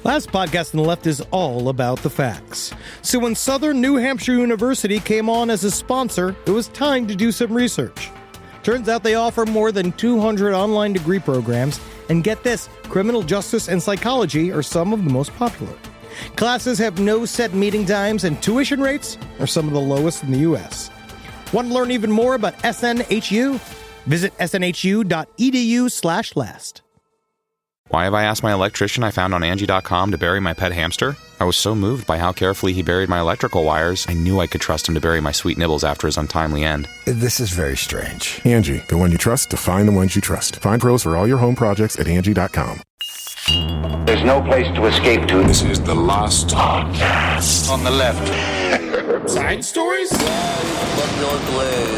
Last podcast on the left is all about the facts. So when Southern New Hampshire University came on as a sponsor, it was time to do some research. Turns out they offer more than 200 online degree programs, and get this, criminal justice and psychology are some of the most popular. Classes have no set meeting times, and tuition rates are some of the lowest in the U.S. Want to learn even more about SNHU? Visit snhu.edu/last. Why have I asked my electrician I found on Angie.com to bury my pet hamster? I was so moved by how carefully he buried my electrical wires, I knew I could trust him to bury my sweet nibbles after his untimely end. This is very strange. Angie, the one you trust to find the ones you trust. Find pros for all your home projects at Angie.com. There's no place to escape to. This is the last podcast. On the left. Side stories?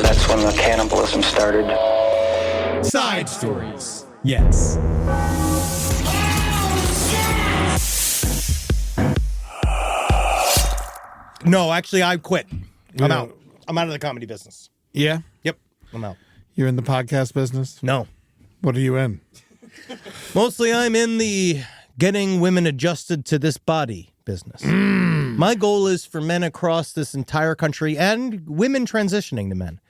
That's when the cannibalism started. Side stories. Yes. No, actually, I quit. I'm out. I'm out of the comedy business. Yeah? Yep, I'm out. You're in the podcast business? No. What are you in? Mostly I'm in the getting women adjusted to this body business. My goal is for men across this entire country and women transitioning to men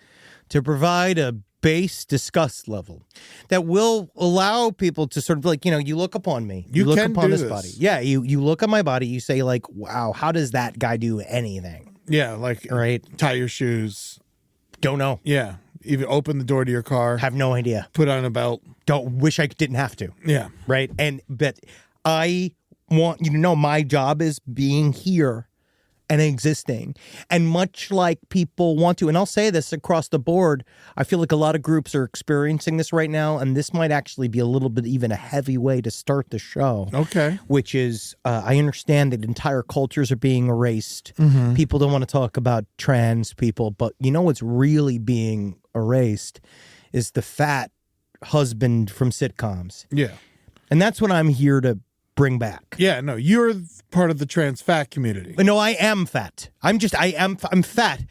to provide a base disgust level that will allow people to sort of like, you look upon me. You look upon this body. Yeah, you look at my body, you say like, wow, how does that guy do anything? Yeah, like right. Tie your shoes. Don't know. Yeah. Even open the door to your car. Have no idea. Put on a belt. Don't wish I didn't have to. Yeah. Right. But I want you to know my job is being here and existing. And much like people want to, and I'll say this across the board, I feel like a lot of groups are experiencing this right now, and this might actually be a little bit even a heavy way to start the show. Okay. Which is, I understand that entire cultures are being erased. Mm-hmm. People don't want to talk about trans people, but you know what's really being erased is the fat husband from sitcoms. Yeah. And that's what I'm here to bring back. Yeah, no, you're part of the trans fat community. No, I am fat. I'm fat.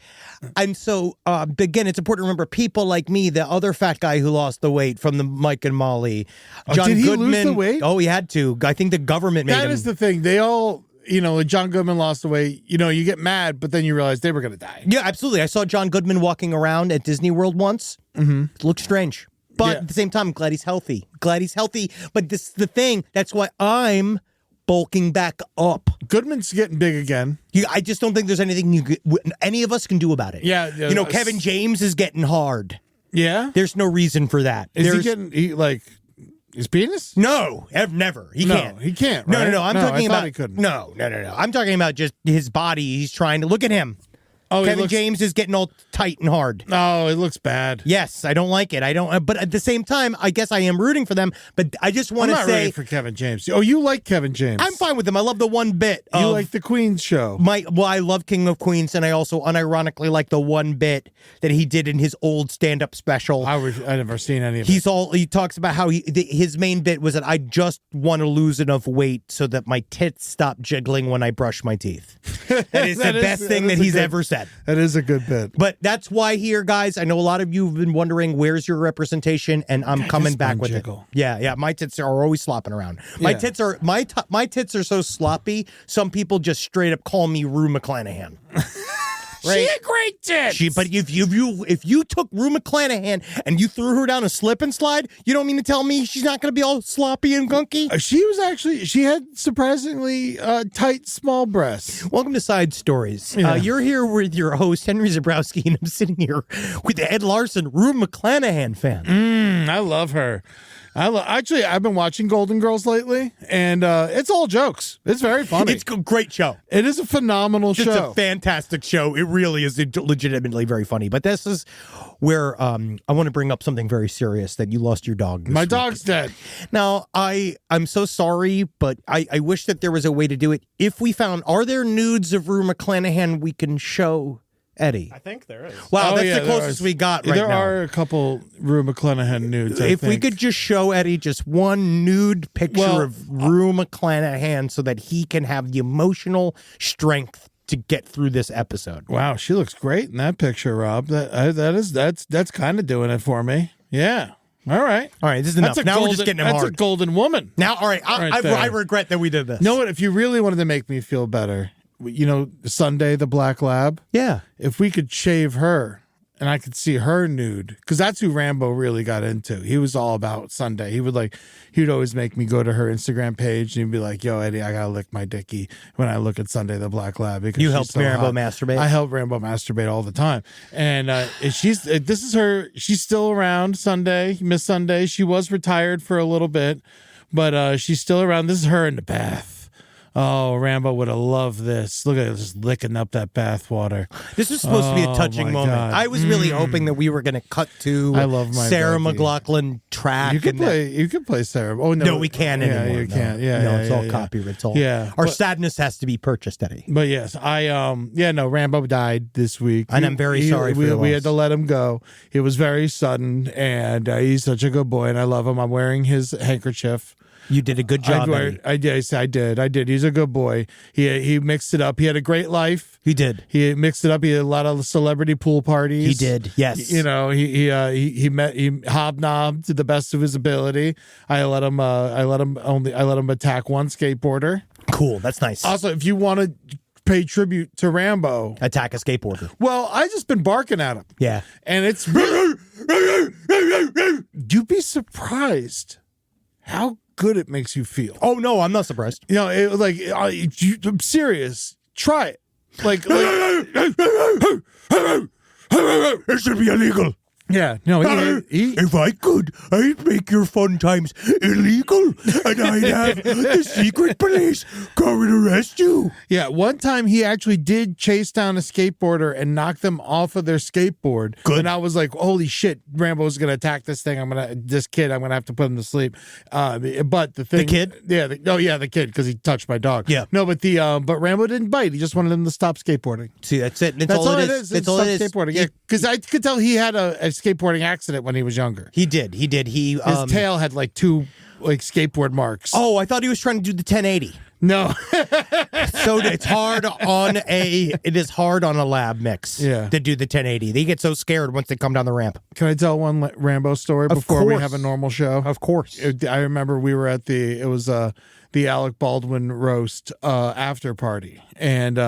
And so, again, it's important to remember people like me, the other fat guy who lost the weight from the Mike and Molly. John did he Goodman, lose the weight? Oh, he had to. I think the government made him. That is the thing. They all, John Goodman lost the weight. You get mad, but then you realize they were going to die. Yeah, absolutely. I saw John Goodman walking around at Disney World once. Mm-hmm. It looked strange. But at the same time, I'm glad he's healthy. But this is the thing. That's why I'm bulking back up. Goodman's getting big again. I just don't think there's anything any of us can do about it. Yeah. Kevin James is getting hard. Yeah? There's no reason for that. Is he getting, his penis? No, never. He can't. He can't, right? No. I'm talking about. He couldn't. No. I'm talking about just his body. He's trying to look at him. Oh, Kevin James is getting all tight and hard. Oh, it looks bad. Yes, I don't like it. But at the same time, I guess I am rooting for them. But I just want to say, I'm not rooting for Kevin James. Oh, you like Kevin James? I'm fine with him. I love the one bit. You like the Queens show? I love King of Queens, and I also unironically like the one bit that he did in his old stand-up special. I've never seen any of it. He talks about how his main bit was that I just want to lose enough weight so that my tits stop jiggling when I brush my teeth. That is the best thing that he's ever said. That is a good bit. But that's why here, guys, I know a lot of you have been wondering, where's your representation? And I'm coming back with jiggle. it. Yeah. My tits are always slopping around. My tits are so sloppy, some people just straight up call me Rue McClanahan. Right? She a great tits. But if you took Rue McClanahan and you threw her down a slip and slide, you don't mean to tell me she's not going to be all sloppy and gunky? She had surprisingly tight, small breasts. Welcome to Side Stories. Yeah. You're here with your host, Henry Zabrowski, and I'm sitting here with Ed Larson, Rue McClanahan fan. I love her. Actually, I've been watching Golden Girls lately, and it's all jokes. It's very funny. It's a great show. It is a phenomenal show. It's a fantastic show. It really is legitimately very funny. But this is where I want to bring up something very serious, that you lost your dog this My week. dog's dead. Now, I'm so sorry, but I wish that there was a way to do it. If we found, are there nudes of Rue McClanahan we can show Eddie? I think there is. Wow, that's the closest we got right now. There are a couple Rue McClanahan nudes, I If think. we could just show Eddie just one nude picture of Rue McClanahan so that he can have the emotional strength to get through this episode. Wow, she looks great in that picture, Rob. That's kind of doing it for me. Yeah. All right. This is enough. Now we're just getting him That's hard. a golden woman. Now, all right. I regret that we did this. You know what? If you really wanted to make me feel better, Sunday, the black lab. Yeah. If we could shave her and I could see her nude, because that's who Rambo really got into. He was all about Sunday. He'd always make me go to her Instagram page and he'd be like, "Yo, Eddie, I gotta lick my dickie when I look at Sunday, the black lab." Because You she's helped so Rambo hot. masturbate? I help Rambo masturbate all the time. And this is her. She's still around. Sunday, Miss Sunday. She was retired for a little bit, but she's still around. This is her in the bath. Oh, Rambo would have loved this. Look at her just licking up that bath water. This was supposed to be a touching my moment. God. I was really hoping that we were going to cut to I love my Sarah Becky. McLachlan track. You could play Sarah. Oh no, No, we can't anymore. Yeah, you can't. Yeah, no, yeah, it's yeah, all yeah. copyright. It's all. Yeah, our but- sadness has to be purchased, Eddie. But yes, Rambo died this week. And I'm very sorry for your we loss. had to let him go. It was very sudden, and he's such a good boy, and I love him. I'm wearing his handkerchief. You did a good job, Eddie. I did. He's a good boy. He mixed it up. He had a great life. He did. He mixed it up. He had a lot of celebrity pool parties. He did. Yes. He hobnobbed to the best of his ability. I let him attack one skateboarder. Cool. That's nice. Also, if you want to pay tribute to Rambo, Attack a skateboarder. well, I just been barking at him. Yeah. And it's you'd be surprised how good it makes you feel. Oh no, I'm not surprised. I'm serious. Try it. It should be illegal. Yeah, no, he If I could, I'd make your fun times illegal, and I'd have the secret police come and arrest you. yeah. One time he actually did chase down a skateboarder and knock them off of their skateboard. Good. And I was like, holy shit, Rambo's gonna attack this thing. I'm gonna have to put him to sleep. But the thing, kid? yeah, the kid, because he touched my dog. Yeah. No, but Rambo didn't bite. He just wanted him to stop skateboarding. See, that's it. That's all it is. That's all Stop it is. skateboarding. Yeah, because I could tell he had a skateboarding accident when he was younger. He did. He His tail had like two skateboard marks. Oh, I thought he was trying to do the 1080. No. So it's hard on a lab mix. Yeah. To do the 1080. They get so scared once they come down the ramp. Can I tell one Rambo story before we course. have a normal show? Of course. I remember we were at the Alec Baldwin roast after party and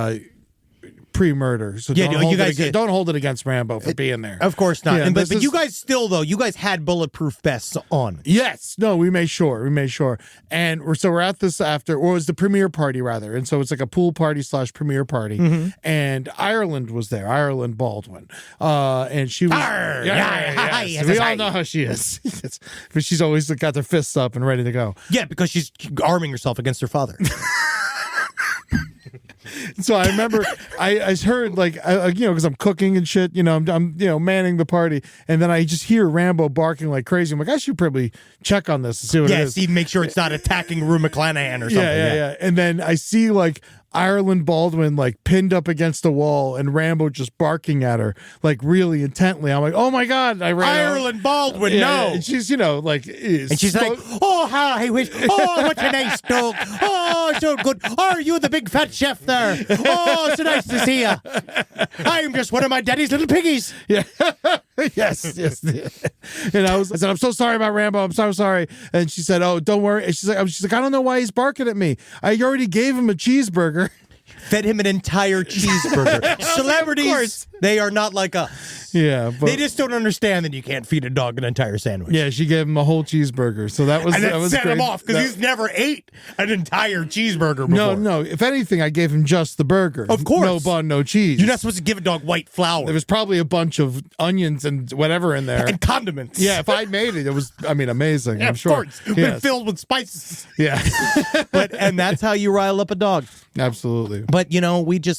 pre-murder. So Yeah, don't, no, hold you guys it did. Don't hold it against Rambo for being there. Of course not. Yeah, but this you is- guys still, though, you guys had bulletproof vests on. Yes. No, we made sure. And we're at this after, or it was the premiere party rather. And so it's like a pool party / premiere party. Mm-hmm. And Ireland was there, Ireland Baldwin. And she was, Arr, yeah, yes, we yes, all hi. know how she is. But she's always got her fists up and ready to go. Yeah, because she's arming herself against her father. So I remember I heard because I'm cooking and shit, I'm manning the party, and then I just hear Rambo barking like crazy. I'm like, I should probably check on this and see what it Yeah, is. see, make sure it's not attacking Rue McClanahan or something. Yeah. And then I see Ireland Baldwin pinned up against a wall and Rambo just barking at her really intently. I'm like, oh my God. I ran out. Ireland Baldwin, Yeah, no. And she's, And she's like, oh, hi, oh, what a nice dog. Oh, so good. Are you the big fat chef there? Oh, so nice to see you. I'm just one of my daddy's little piggies. Yeah. yes. And I said, I'm so sorry about Rambo. I'm so sorry. And she said, oh, don't worry. And she's like, I don't know why he's barking at me. I already gave him a cheeseburger. Fed him an entire cheeseburger. Celebrities, they are not like us. Yeah. But They just don't understand that you can't feed a dog an entire sandwich. yeah, she gave him a whole cheeseburger. So that was, And that that was set him great. off because he's never ate an entire cheeseburger No. before. If anything, I gave him just the burger. Of course. No bun, no cheese. You're not supposed to give a dog white flour. There was probably a bunch of onions and whatever in there. and condiments. Yeah, if I made it, it was, amazing. Yeah, I'm sure. of course. But Yes. filled with spices. Yeah, And that's how you rile up a dog. absolutely. But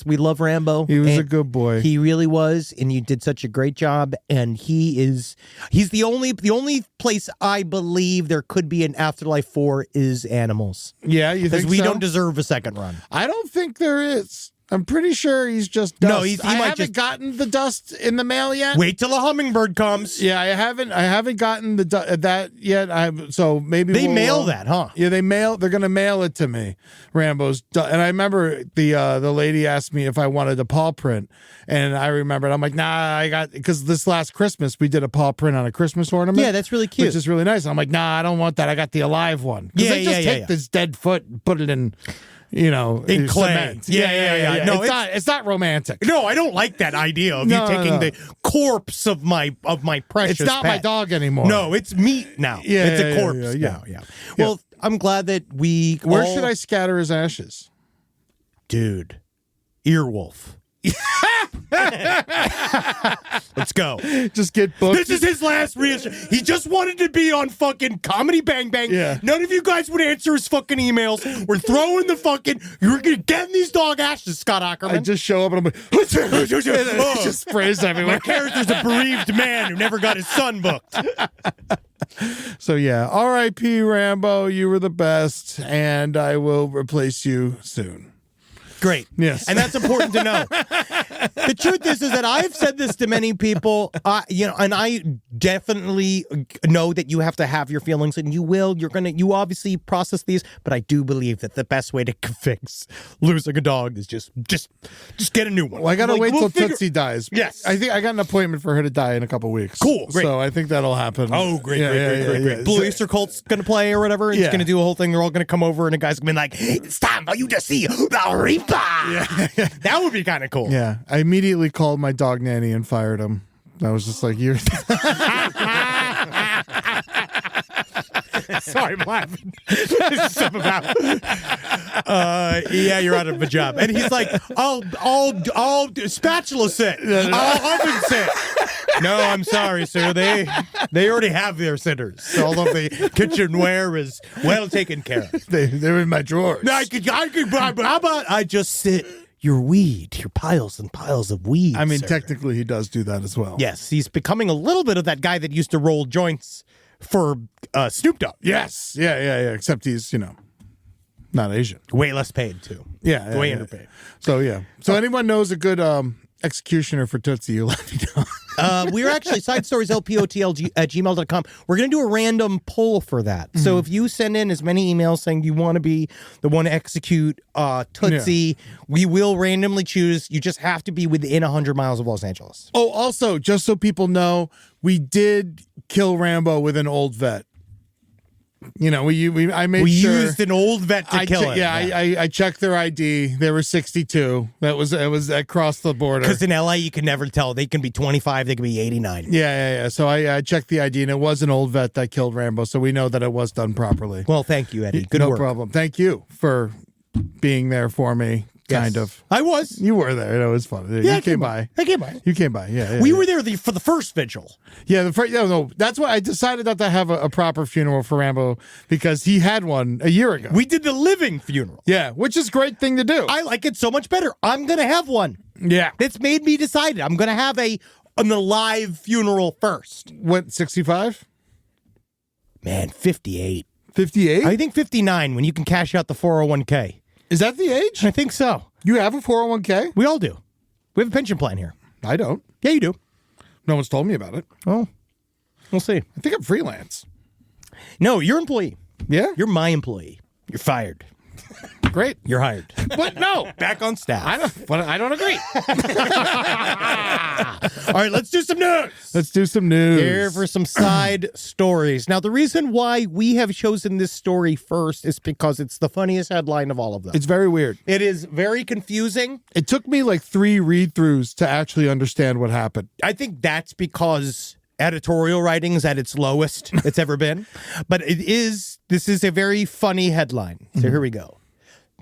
we love Rambo. He was and a good boy. He really was, and you did such a great job. And he's the only place I believe there could be an afterlife for is animals. Yeah, you Because think we so? don't deserve a second run. I don't think there is. I'm pretty sure he's just dust. No, he I might haven't just gotten the dust in the mail yet. wait till a hummingbird comes. Yeah, I haven't gotten that yet. So maybe They mail that, huh? Yeah, they're gonna mail it to me. Rambo's, and I remember the lady asked me if I wanted a paw print, and I remembered I'm like, nah, I got, because this last Christmas we did a paw print on a Christmas ornament. Yeah, that's really cute. which is really nice. I'm like, nah, I don't want that. I got the alive one. Yeah, they just take this dead foot and put it in. In clay. cement. Yeah. No, it's not romantic. No, I don't like that idea of you taking the corpse of my precious. It's not my pet. dog anymore. No, it's meat now. Yeah, it's a yeah, corpse yeah. now. Yeah. Well, I'm glad that we. Where should I scatter his ashes? Dude, Earwolf. Let's go. Just get booked. This is his last reassurance. He just wanted to be on fucking Comedy Bang Bang. Yeah. None of you guys would answer his fucking emails. We're throwing the fucking. You're getting these dog ashes, Scott Ackerman. I just show up and I'm like, it just sprays everywhere. My character's a bereaved man who never got his son booked. So yeah, R.I.P. Rambo. You were the best, and I will replace you soon. Great. Yes. And that's important to know. The truth is that I've said this to many people, and I definitely know that you have to have your feelings, and you will. You obviously process these, but I do believe that the best way to fix losing a dog is just get a new one. Well, I gotta wait till figure- Tootsie dies. Yes. I think I got an appointment for her to die in a couple weeks. Cool, great. So I think that'll happen. Oh, great. Yeah. Blue Easter Colt's going to play or whatever. He's Yeah. going to do a whole thing. They're all going to come over, and the guy's going to be like, it's time for you to see the Reaper. Yeah. That would be kind of cool. Yeah. I immediately called my dog nanny and fired him. I was just like, you're. Sorry, I'm laughing. This is something about. Yeah, you're out of a job, and he's like, "I'll spatula sit. I'll oven sit." No, I'm sorry, sir. They already have their sitters. All of the kitchenware is well taken care of. They're in my drawers. No, I could. How about I just sit your weed, your piles and piles of weed? I mean, sir. technically, he does do that as well. Yes, he's becoming a little bit of that guy that used to roll joints for Snoop Dogg. Yes. Yeah. Except he's, not Asian. Way less paid, too. Yeah. Way underpaid. So, yeah. So, anyone knows a good executioner for Tootsie, you let me know. We're actually sidestorieslpotl@gmail.com. We're going to do a random poll for that. Mm-hmm. So if you send in as many emails saying you want to be the one to execute Tootsie, we will randomly choose. You just have to be within 100 miles of Los Angeles. Oh, also, just so people know, we did kill Rambo with an old vet. I made sure we used an old vet to kill him. Yeah, I checked their ID. They were 62. It was across the border. Because in LA, you can never tell. They can be 25. They can be 89. Yeah. So I checked the ID, and it was an old vet that killed Rambo. So we know that it was done properly. Well, thank you, Eddie. Good work. No problem. Thank you for being there for me. Kind of. I was. You were there. It was fun. Yeah, you came by. I came by. You came by. Yeah. We were there for the first vigil. Yeah, no. That's why I decided not to have a proper funeral for Rambo, because he had one a year ago. We did the living funeral. Yeah, which is a great thing to do. I like it so much better. I'm going to have one. Yeah. It's made me decide. I'm going to have an alive funeral first. What, 65? Man, 58. 58? I think 59 when you can cash out the 401k. Is that the age? I think so. You have a 401k? We all do. We have a pension plan here. I don't. Yeah, you do. No one's told me about it. Oh, we'll see. I think I'm freelance. No, you're employee. Yeah? You're my employee. You're fired. Great. You're hired. What? No. Back on staff. I don't agree. All right, let's do some news. Let's do some news. Here for some side stories. Now, the reason why we have chosen this story first is because it's the funniest headline of all of them. It's very weird. It is very confusing. It took me like 3 read-throughs to actually understand what happened. I think that's because editorial writing is at its lowest it's ever been. But this is a very funny headline. So here we go.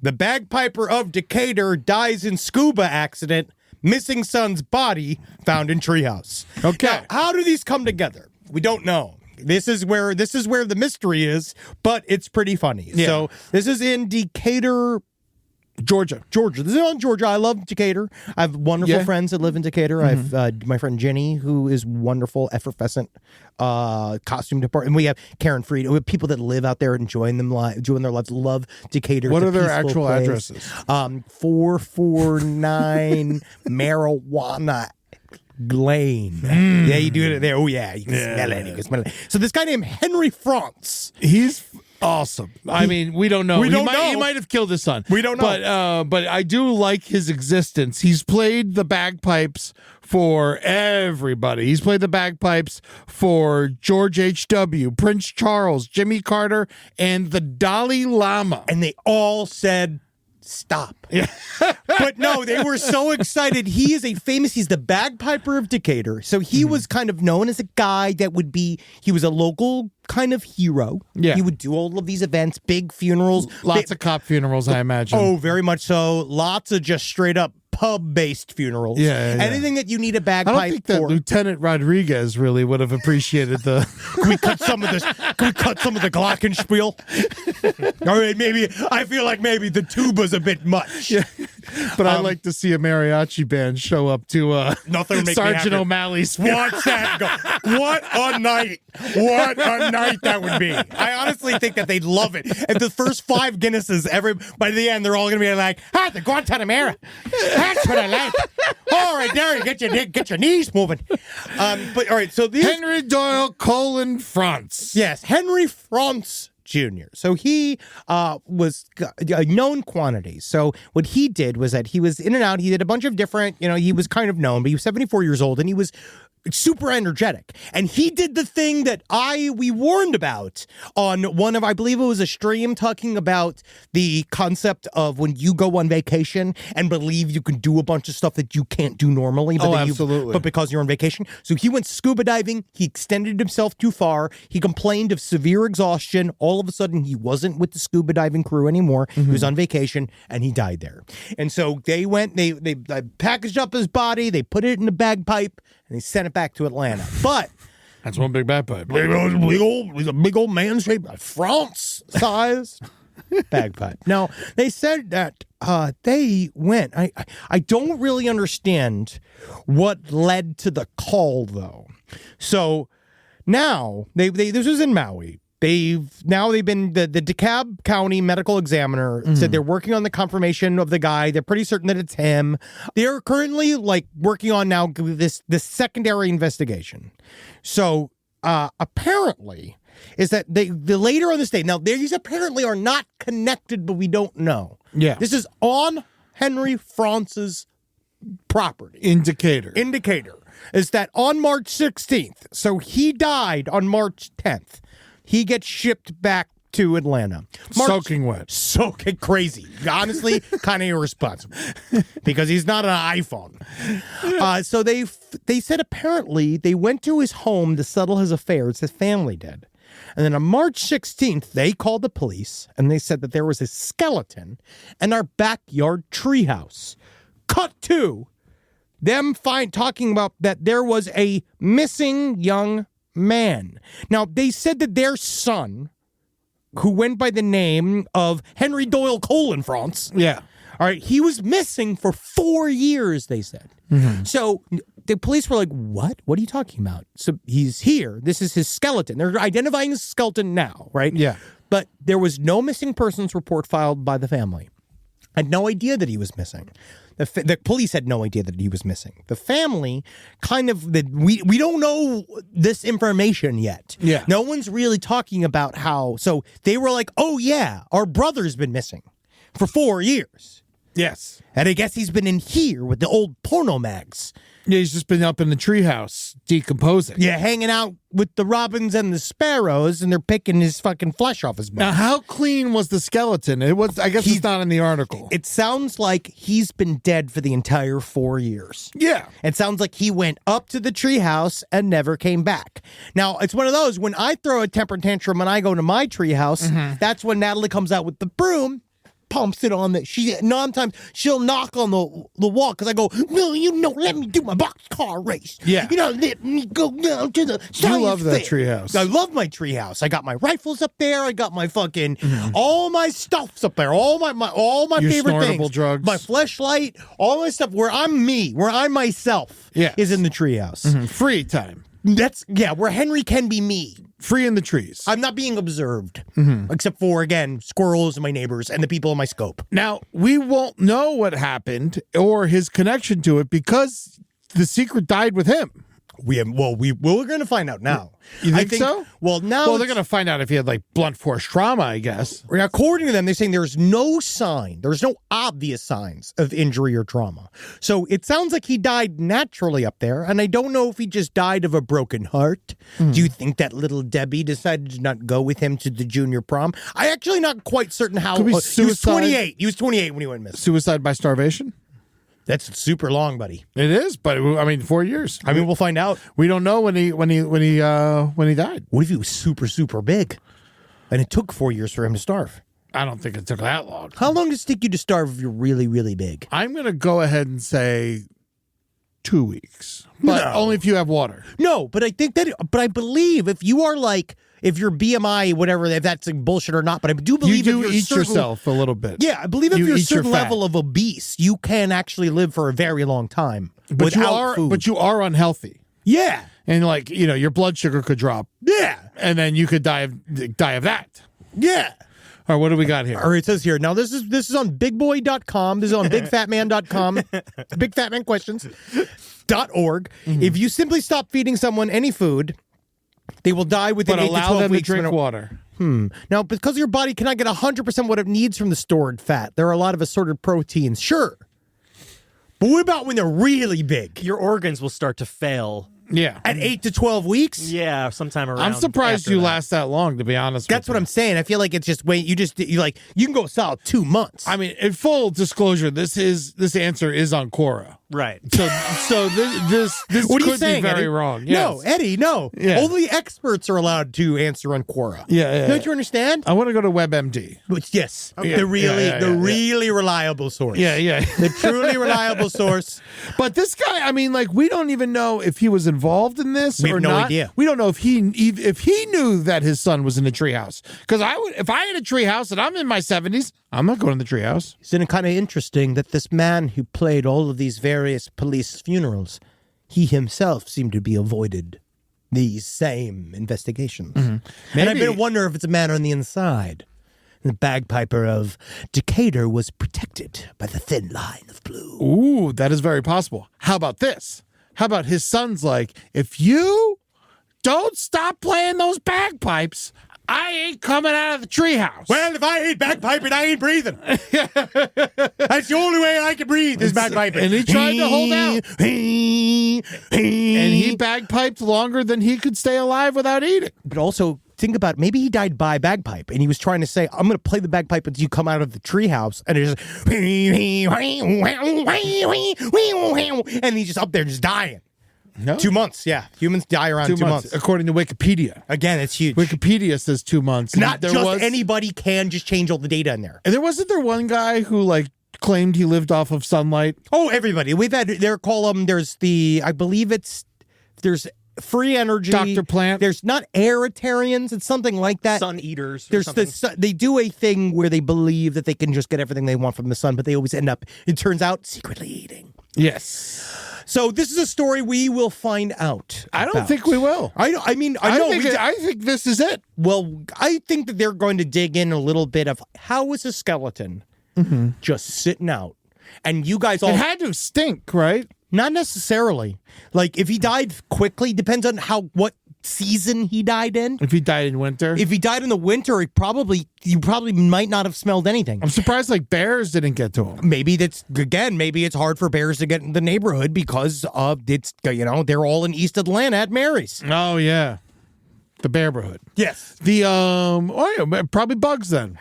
The bagpiper of Decatur dies in scuba accident. Missing son's body found in treehouse. Okay. Now, how do these come together? We don't know. This is where the mystery is, but it's pretty funny. Yeah. So this is in Decatur, Georgia. This is on Georgia. I love Decatur. I have wonderful friends that live in Decatur. I have my friend Jenny, who is wonderful, effervescent costume department. We have Karen Fried. We have people that live out there enjoying their lives. Love Decatur. What It's are a their peaceful actual place. addresses? 449 Marijuana Lane. Yeah, you do it there. Oh yeah, you can smell it. You can smell it. So this guy named Henry France. He's awesome. I mean, we don't know. We don't know. He might have killed his son. We don't know. But I do like his existence. He's played the bagpipes for everybody. He's played the bagpipes for George H.W., Prince Charles, Jimmy Carter, and the Dalai Lama. And they all said, stop. Yeah. But no, they were so excited. He's the bagpiper of Decatur. So he was kind of known as a guy that he was a local kind of hero. Yeah. He would do all of these events, big funerals. Lots of cop funerals, I imagine. Oh, very much so. Lots of just straight up pub-based funerals. Yeah. Anything that you need a I bagpipe don't think that for. Lieutenant Rodriguez really would have appreciated the... Can we cut some of this? Can we cut some of the glockenspiel? All right, maybe. I feel like maybe the tuba's a bit much. Yeah. But I'd like to see a mariachi band show up to Nothing would make me Sergeant happier. O'Malley's. Watch that go. What a night. What a night that would be. I honestly think that they'd love it. If the first 5 Guinnesses, by the end, they're all going to be like, the Guantanamera. That's what I like. All right, there you get your knees moving. But all right, so these Henry Doyle France. Yes, Henry France Jr. So he was a known quantity. So what he did was that he was in and out. He did a bunch of different, he was kind of known, but he was 74 years old, and he was super energetic. And he did the thing that we warned about on one of, I believe it was a stream, talking about the concept of when you go on vacation and believe you can do a bunch of stuff that you can't do normally. But Absolutely. But because you're on vacation. So he went scuba diving. He extended himself too far. He complained of severe exhaustion. All of a sudden, he wasn't with the scuba diving crew anymore. He was on vacation, and he died there. And so they went, they packaged up his body, they put it in a bagpipe, and they sent it back to Atlanta. But That's one big bagpipe. he's a big old man-shaped France-sized bagpipe. Now, they said that they went. I don't really understand what led to the call, though. So now, this was in Maui. They've been the DeKalb County medical examiner said they're working on the confirmation of the guy. They're pretty certain that it's him. They're currently working on now this secondary investigation. So apparently is that the later on this day. Now these apparently are not connected, but we don't know. Yeah. This is on Henry France's property. Indicator. Is that on March 16th. So he died on March 10th. He gets shipped back to Atlanta. Soaking wet. Soaking crazy. Honestly, kind of irresponsible because he's not an iPhone. So they said apparently they went to his home to settle his affairs. His family did. And then on March 16th, they called the police and they said that there was a skeleton in our backyard treehouse. Cut to them talking about that there was a missing young man. Now, they said that their son, who went by the name of Henry Doyle France. Yeah. All right. He was missing for 4 years, they said. Mm-hmm. So the police were like, what? What are you talking about? So he's here. This is his skeleton. They're identifying his skeleton now, right? Yeah. But there was no missing persons report filed by the family. Had no idea that he was missing. The police had no idea that he was missing. The family we don't know this information yet. Yeah. No one's really talking about how. So they were like, oh, yeah, our brother's been missing for 4 years. Yes. And I guess he's been in here with the old porno mags. Yeah, he's just been up in the treehouse decomposing. Yeah, hanging out with the robins and the sparrows, and they're picking his fucking flesh off his back. Now, how clean was the skeleton? I guess it's not in the article. It sounds like he's been dead for the entire 4 years. Yeah. It sounds like he went up to the treehouse and never came back. Now, it's one of those, when I throw a temper tantrum and I go to my treehouse, that's when Natalie comes out with the broom, pumps it on the. Sometimes she'll knock on the wall because I go, well, let me do my boxcar race. Yeah. Let me go down to the. You love that treehouse. I love my treehouse. I got my rifles up there. I got my fucking all my stuffs up there. All my Your favorite snortable things. drugs. My fleshlight. All my stuff. Where I'm myself. Yes. Is in the treehouse. Free time. Where Henry can be me. Free in the trees. I'm not being observed, except for, again, squirrels and my neighbors and the people in my scope. Now, we won't know what happened or his connection to it because the secret died with him. We're going to find out now. You think so? Well, now they're going to find out if he had like blunt force trauma, I guess. According to them, they're saying there's no obvious signs of injury or trauma. So it sounds like he died naturally up there, and I don't know if he just died of a broken heart. Do you think that little Debbie decided to not go with him to the junior prom? I actually not quite certain how. Could be He was suicide. 28. He was 28 when he went missing. Suicide by starvation? That's super long, buddy. It is, but I mean, 4 years. I mean, we'll find out. We don't know when he died. What if he was super, super big? And it took 4 years for him to starve. I don't think it took that long. How long does it take you to starve if you're really, really big? I'm going to go ahead and say 2 weeks, but No. only if you have water. No, but I believe if you are like, if your BMI, whatever, if that's like bullshit or not, but I do believe You if do you're eat yourself a little bit. Yeah, I believe if You you're a eat your certain fat. level of obese, you can actually live for a very long time without food. But you are unhealthy, yeah, and like your blood sugar could drop, yeah, and then you could die of that. yeah. All right, what do we got here? Or it says here, now this is on bigboy.com. This is on bigfatman.com. Bigfatmanquestions.org. If you simply stop feeding someone any food, they will die within But 8 to allow 12 them to weeks. drink water. Now, because your body cannot get 100% what it needs from the stored fat, there are a lot of assorted proteins, sure. But what about when they're really big? Your organs will start to fail. Yeah, At 8 to 12 weeks? Yeah, sometime around. I'm surprised after you that. last that long. To be honest, That's what I'm saying. I feel like it's just wait. You can go a solid 2 months. I mean, in full disclosure, this answer is on Quora. Right. So this what are you could saying, be very Eddie? wrong. No, Yes. Eddie, no. Yeah. Only experts are allowed to answer on Quora. Yeah. Don't you understand? I want to go to WebMD. Which, yes, Yeah, the really yeah. reliable source. Yeah. The truly reliable source. But this guy, I mean, like, we don't even know if he was involved in this We have or no not. idea. We don't know if he knew that his son was in a treehouse. Because if I had a treehouse and I'm in my 70s, I'm not going to the treehouse. Isn't it kind of interesting that this man who played all of these various police funerals, he himself seemed to be avoided these same investigations. And I've been wondering if it's a man on the inside. The bagpiper of Decatur was protected by the thin line of blue. Ooh, that is very possible. How about this? How about his son's like, if you don't stop playing those bagpipes, I ain't coming out of the treehouse. Well, if I ain't bagpiping, I ain't breathing. That's the only way I can breathe is bagpiping. And he tried to hold out. And he bagpiped longer than he could stay alive without eating. But also, think about it. Maybe he died by bagpipe, and he was trying to say, I'm going to play the bagpipe until you come out of the treehouse. And it's just... And he's just up there just dying. No. 2 months, yeah. Humans die around 2 months. According to Wikipedia. Again, it's huge. Wikipedia says 2 months. Not just anybody can just change all the data in there. And wasn't there one guy who like claimed he lived off of sunlight? Oh, everybody. We've had their column. There's there's free energy. Dr. Plant. There's not aeritarians. It's something like that. Sun eaters. Or There's something. they do a thing where they believe that they can just get everything they want from the sun, but they always end up, it turns out, secretly eating. Yes. So this is a story we will find out. I don't about. think we will. I think this is it. Well, I think that they're going to dig in a little bit of how is a skeleton just sitting out, and you guys all It had to stink, right? not necessarily. Like if he died quickly, depends on what season he died in. If he died in winter. If he died in the winter, you probably might not have smelled anything. I'm surprised like bears didn't get to him. Maybe it's hard for bears to get in the neighborhood because of they're all in East Atlanta at Mary's. Oh yeah. The bearhood. Yes. Probably bugs then.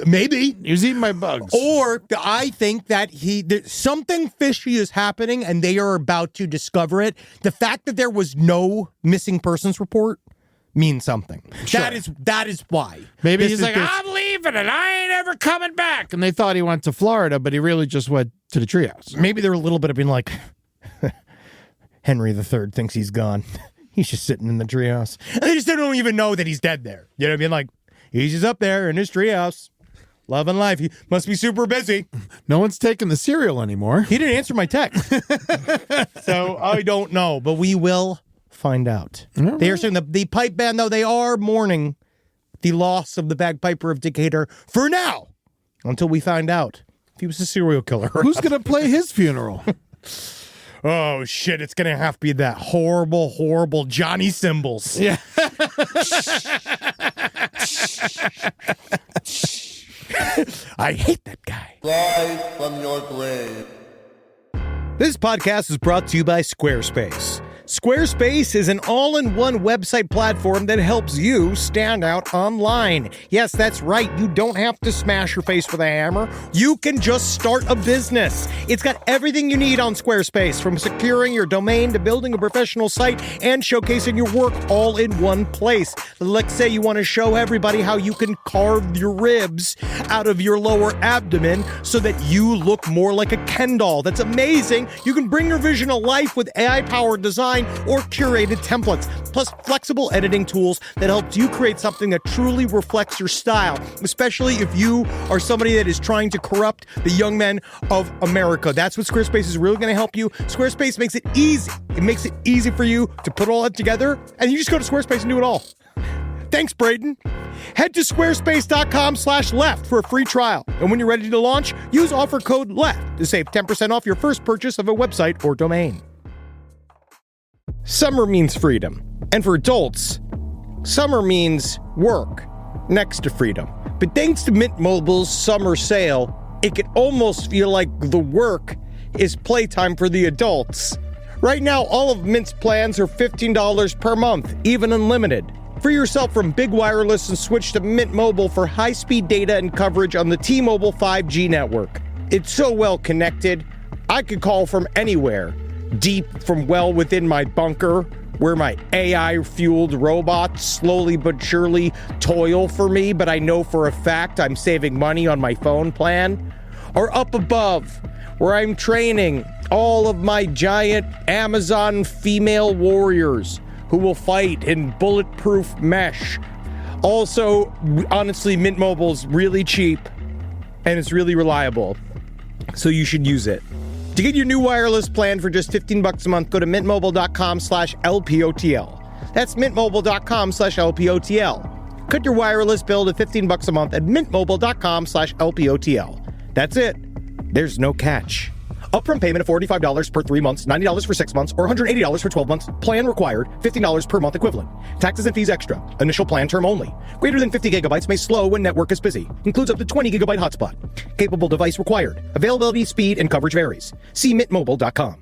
Maybe. He was eating my bugs. Or I think that something fishy is happening and they are about to discover it. The fact that there was no missing persons report means something. Sure. That is why. Maybe This he's is like, this- I'm leaving and I ain't ever coming back. And they thought he went to Florida, but he really just went to the treehouse. maybe they're a little bit of being like, Henry III thinks he's gone. He's just sitting in the treehouse. And they just don't even know that he's dead there. You know what I mean? Like, he's just up there in his treehouse, loving life. He must be super busy. No one's taking the cereal anymore. He didn't answer my text. So I don't know, but we will find out. They are saying the pipe band, though, they are mourning the loss of the bagpiper of Decatur for now, until we find out if he was a serial killer. Who's going to play his funeral? Oh, shit, it's going to have to be that horrible, horrible Johnny Cymbals. Yeah. I hate that guy. Rise from your grave. This podcast is brought to you by Squarespace. Squarespace is an all-in-one website platform that helps you stand out online. Yes, that's right. You don't have to smash your face with a hammer. You can just start a business. It's got everything you need on Squarespace, from securing your domain to building a professional site and showcasing your work all in one place. Let's say you want to show everybody how you can carve your ribs out of your lower abdomen so that you look more like a Ken doll. That's amazing. You can bring your vision to life with AI-powered design or curated templates, plus flexible editing tools that helps you create something that truly reflects your style, especially if you are somebody that is trying to corrupt the young men of America. That's what Squarespace is really going to help you. Squarespace makes it easy. It makes it easy for you to put all that together, and you just go to Squarespace and do it all. Thanks, Braden. Head to squarespace.com/left for a free trial. And when you're ready to launch, use offer code LEFT to save 10% off your first purchase of a website or domain. Summer means freedom. And for adults, summer means work next to freedom. But thanks to Mint Mobile's summer sale, it can almost feel like the work is playtime for the adults. Right now, all of Mint's plans are $15 per month, even unlimited. Free yourself from big wireless and switch to Mint Mobile for high-speed data and coverage on the T-Mobile 5G network. It's so well connected, I could call from anywhere. Deep from well within my bunker, where my AI-fueled robots slowly but surely toil for me, but I know for a fact I'm saving money on my phone plan. Or up above, where I'm training all of my giant Amazon female warriors who will fight in bulletproof mesh. Also, honestly, Mint Mobile's really cheap and it's really reliable, so you should use it. To get your new wireless plan for just $15 a month, go to mintmobile.com/LPOTL. That's mintmobile.com/LPOTL. Cut your wireless bill to $15 a month at mintmobile.com/LPOTL. That's it. There's no catch. Upfront payment of $45 per 3 months, $90 for 6 months, or $180 for 12 months. Plan required, $15 per month equivalent. Taxes and fees extra. Initial plan term only. Greater than 50 gigabytes may slow when network is busy. Includes up to 20 gigabyte hotspot. Capable device required. Availability, speed, and coverage varies. See mintmobile.com.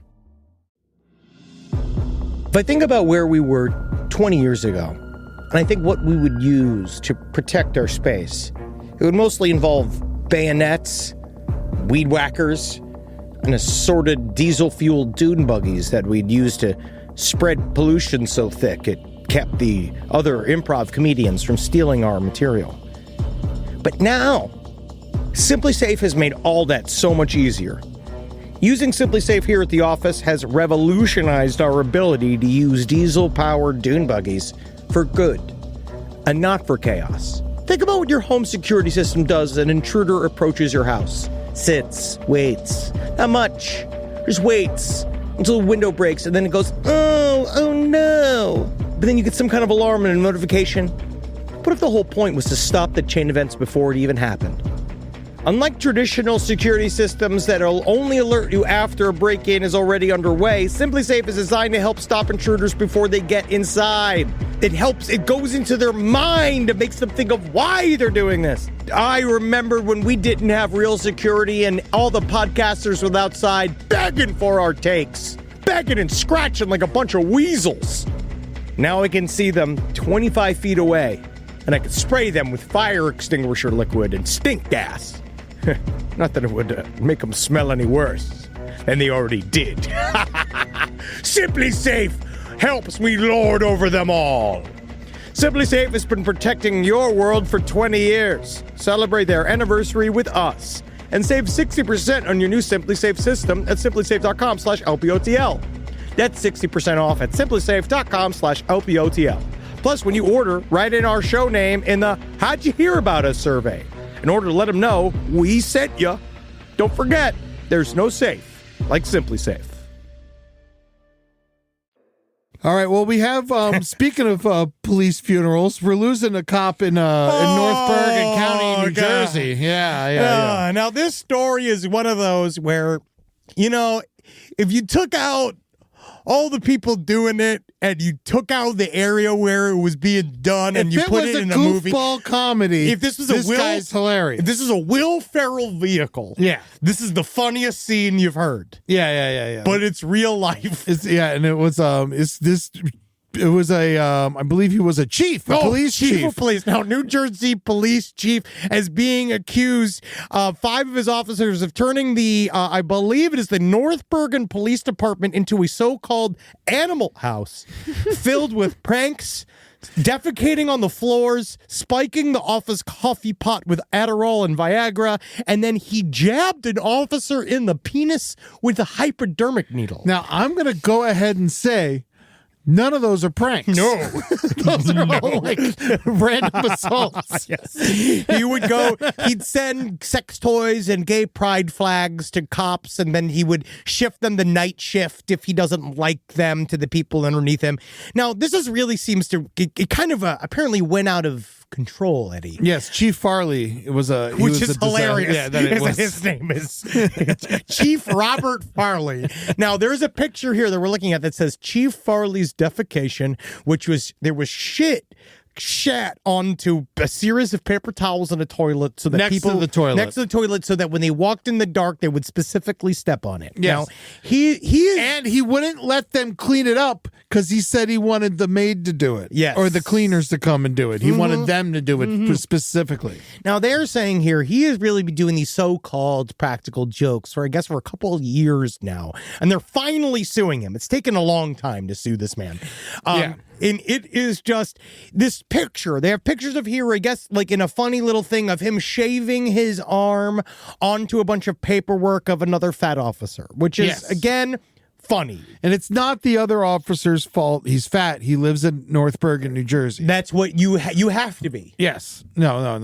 If I think about where we were 20 years ago, and I think what we would use to protect our space, it would mostly involve bayonets, weed whackers, and assorted diesel-fueled dune buggies that we'd use to spread pollution so thick it kept the other improv comedians from stealing our material. But now, Simply Safe has made all that so much easier. Using Simply Safe here at the office has revolutionized our ability to use diesel-powered dune buggies for good, and not for chaos. Think about what your home security system does as an intruder approaches your house. Sits, waits, not much, just waits until the window breaks and then it goes, oh no. But then you get some kind of alarm and a notification. What if the whole point was to stop the chain events before it even happened? Unlike traditional security systems that'll only alert you after a break-in is already underway, Simply Safe is designed to help stop intruders before they get inside. It goes into their mind. It makes them think of why they're doing this. I remember when we didn't have real security and all the podcasters were outside begging for our takes. Begging and scratching like a bunch of weasels. Now I can see them 25 feet away, and I can spray them with fire extinguisher liquid and stink gas. Not that it would make them smell any worse than they already did. Simply Safe helps me lord over them all. Simply Safe has been protecting your world for 20 years. Celebrate their anniversary with us and save 60% on your new Simply Safe system at simplysafe.com/LPOTL. That's 60% off at simplysafe.com/LPOTL. Plus, when you order, write in our show name in the How'd You Hear About Us survey in order to let them know we sent you. Don't forget, there's no safe like Simply Safe. All right. Well, we have, speaking of police funerals, we're losing a cop in North Bergen County, New Jersey. Yeah. Now, this story is one of those where, if you took out all the people doing it and you took out the area where it was being done and you put it in a movie. If it was a goofball comedy, this guy's hilarious. If this is a Will Ferrell vehicle, this is the funniest scene you've heard. Yeah. But it's real life. And it was it was a I believe he was a police chief of police. Now, New Jersey police chief is being accused, 5 of his officers of turning the I believe it is the North Bergen Police Department into a so-called animal house filled with pranks, defecating on the floors, spiking the office coffee pot with Adderall and Viagra, and then he jabbed an officer in the penis with a hypodermic needle. Now, I'm going to go ahead and say none of those are pranks. No. Those are all like random assaults. Yes. He'd send sex toys and gay pride flags to cops, and then he would shift them the night shift if he doesn't like them to the people underneath him. Now, this really seems to, it kind of apparently went out of control, Eddie. Yes, Chief Farley. It was which is hilarious. Yeah, that it was. His name is Chief Robert Farley. Now, there's a picture here that we're looking at that says Chief Farley's defecation, there was shit shat onto a series of paper towels in a toilet so that next to the toilet so that when they walked in the dark they would specifically step on it. Yes. Now, he wouldn't let them clean it up because he said he wanted the maid to do it. Yes. Or the cleaners to come and do it. He wanted them to do it specifically. Now, they're saying here he has really been doing these so-called practical jokes for, I guess, for a couple of years now. And they're finally suing him. It's taken a long time to sue this man. And it is just this picture. They have pictures of here, I guess, like in a funny little thing of him shaving his arm onto a bunch of paperwork of another fat officer, which is, again, funny. And it's not the other officer's fault. He's fat. He lives in North Bergen, New Jersey. That's what you have to be. Yes. No.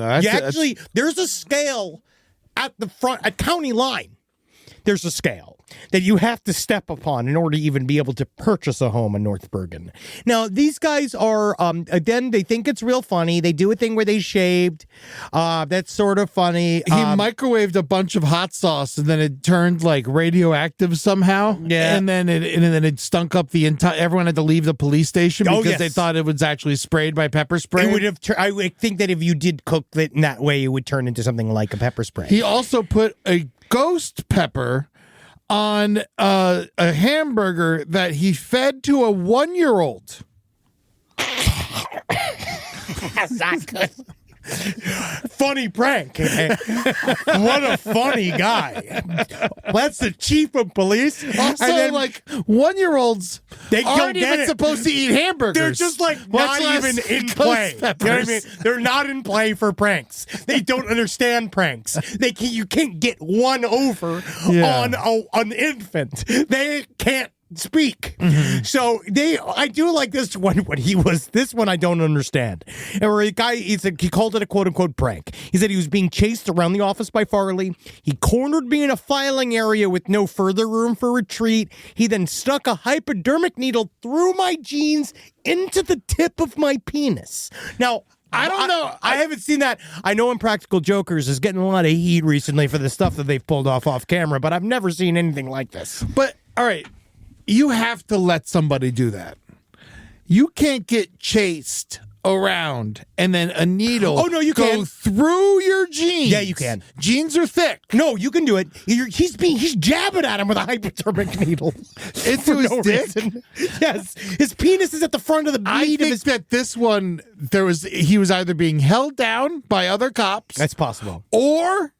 There's a scale at the front, at county line. There's a scale that you have to step upon in order to even be able to purchase a home in North Bergen. Now, these guys are, again, they think it's real funny. They do a thing where they shaved. That's sort of funny. He microwaved a bunch of hot sauce and then it turned like radioactive somehow. Yeah. And then it stunk up the entire, everyone had to leave the police station because they thought it was actually sprayed by pepper spray. It would have, I would think that if you did cook it in that way, it would turn into something like a pepper spray. He also put a ghost pepper on a hamburger that he fed to a 1-year-old. That's not good. Funny prank. What a funny guy. That's the chief of police. Also, like 1-year-olds, they aren't even supposed to eat hamburgers. They're just like not even in play. You know what I mean? They're not in play for pranks. They don't understand pranks. You can't get one over on an infant. They can't speak. So I do like this one when this one I don't understand. And where a guy, he called it a quote unquote prank. He said he was being chased around the office by Farley. He cornered me in a filing area with no further room for retreat. He then stuck a hypodermic needle through my jeans into the tip of my penis. Now, I don't know. I haven't seen that. I know Impractical Jokers is getting a lot of heat recently for the stuff that they've pulled off camera, but I've never seen anything like this. But, all right. You have to let somebody do that. You can't get chased around and then a needle go through your jeans. Yeah, you can. Jeans are thick. No, you can do it. He's jabbing at him with a hypodermic needle. Into his dick? Reason. Yes. His penis is at the front of the bleed of his... that this one, he was either being held down by other cops. That's possible. Or...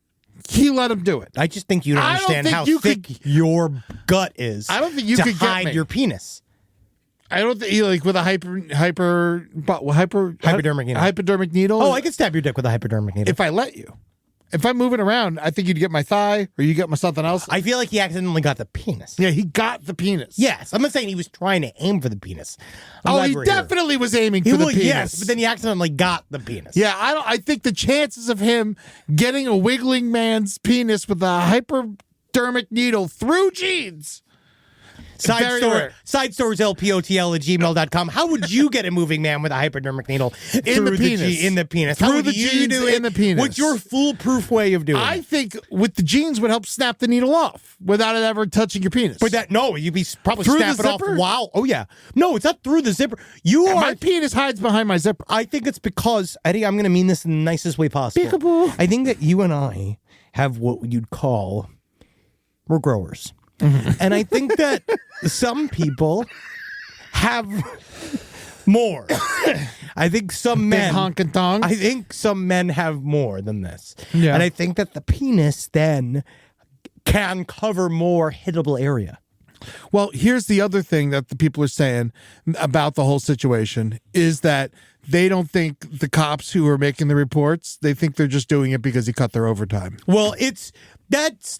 he let him do it. I just think you don't understand how thick your gut is. I don't think you could hide your penis. I don't think like with a hypodermic needle. Oh, I can stab your dick with a hypodermic needle. If I let you. If I'm moving around, I think you'd get my thigh or you get my something else. I feel like he accidentally got the penis. Yeah, he got the penis. Yes, I'm not saying he was trying to aim for the penis. He definitely was aiming for the penis. Yes, but then he accidentally got the penis. Yeah, I think the chances of him getting a wiggling man's penis with a hypodermic needle through jeans. Side stories LPOTL@gmail.com. How would you get a moving man with a hypodermic needle in the penis? How Through would the you jeans do it? in the penis. What's your foolproof way of doing I it? think with the jeans would help snap the needle off without it ever touching your penis. But you'd be probably Through the snapping off. zipper? Wow. Oh yeah. No, it's not through the zipper. My penis hides behind my zipper. I think it's because Eddie. I'm going to mean this in the nicest way possible. Peekaboo. I think that you and I have what you'd call we're growers. And I think that some people have more. I think some men honkin' tongs. I think some men have more than this. Yeah. And I think that the penis then can cover more hittable area. Well, here's the other thing that the people are saying about the whole situation is that they don't think the cops who are making the reports, they think they're just doing it because he cut their overtime. Well, that's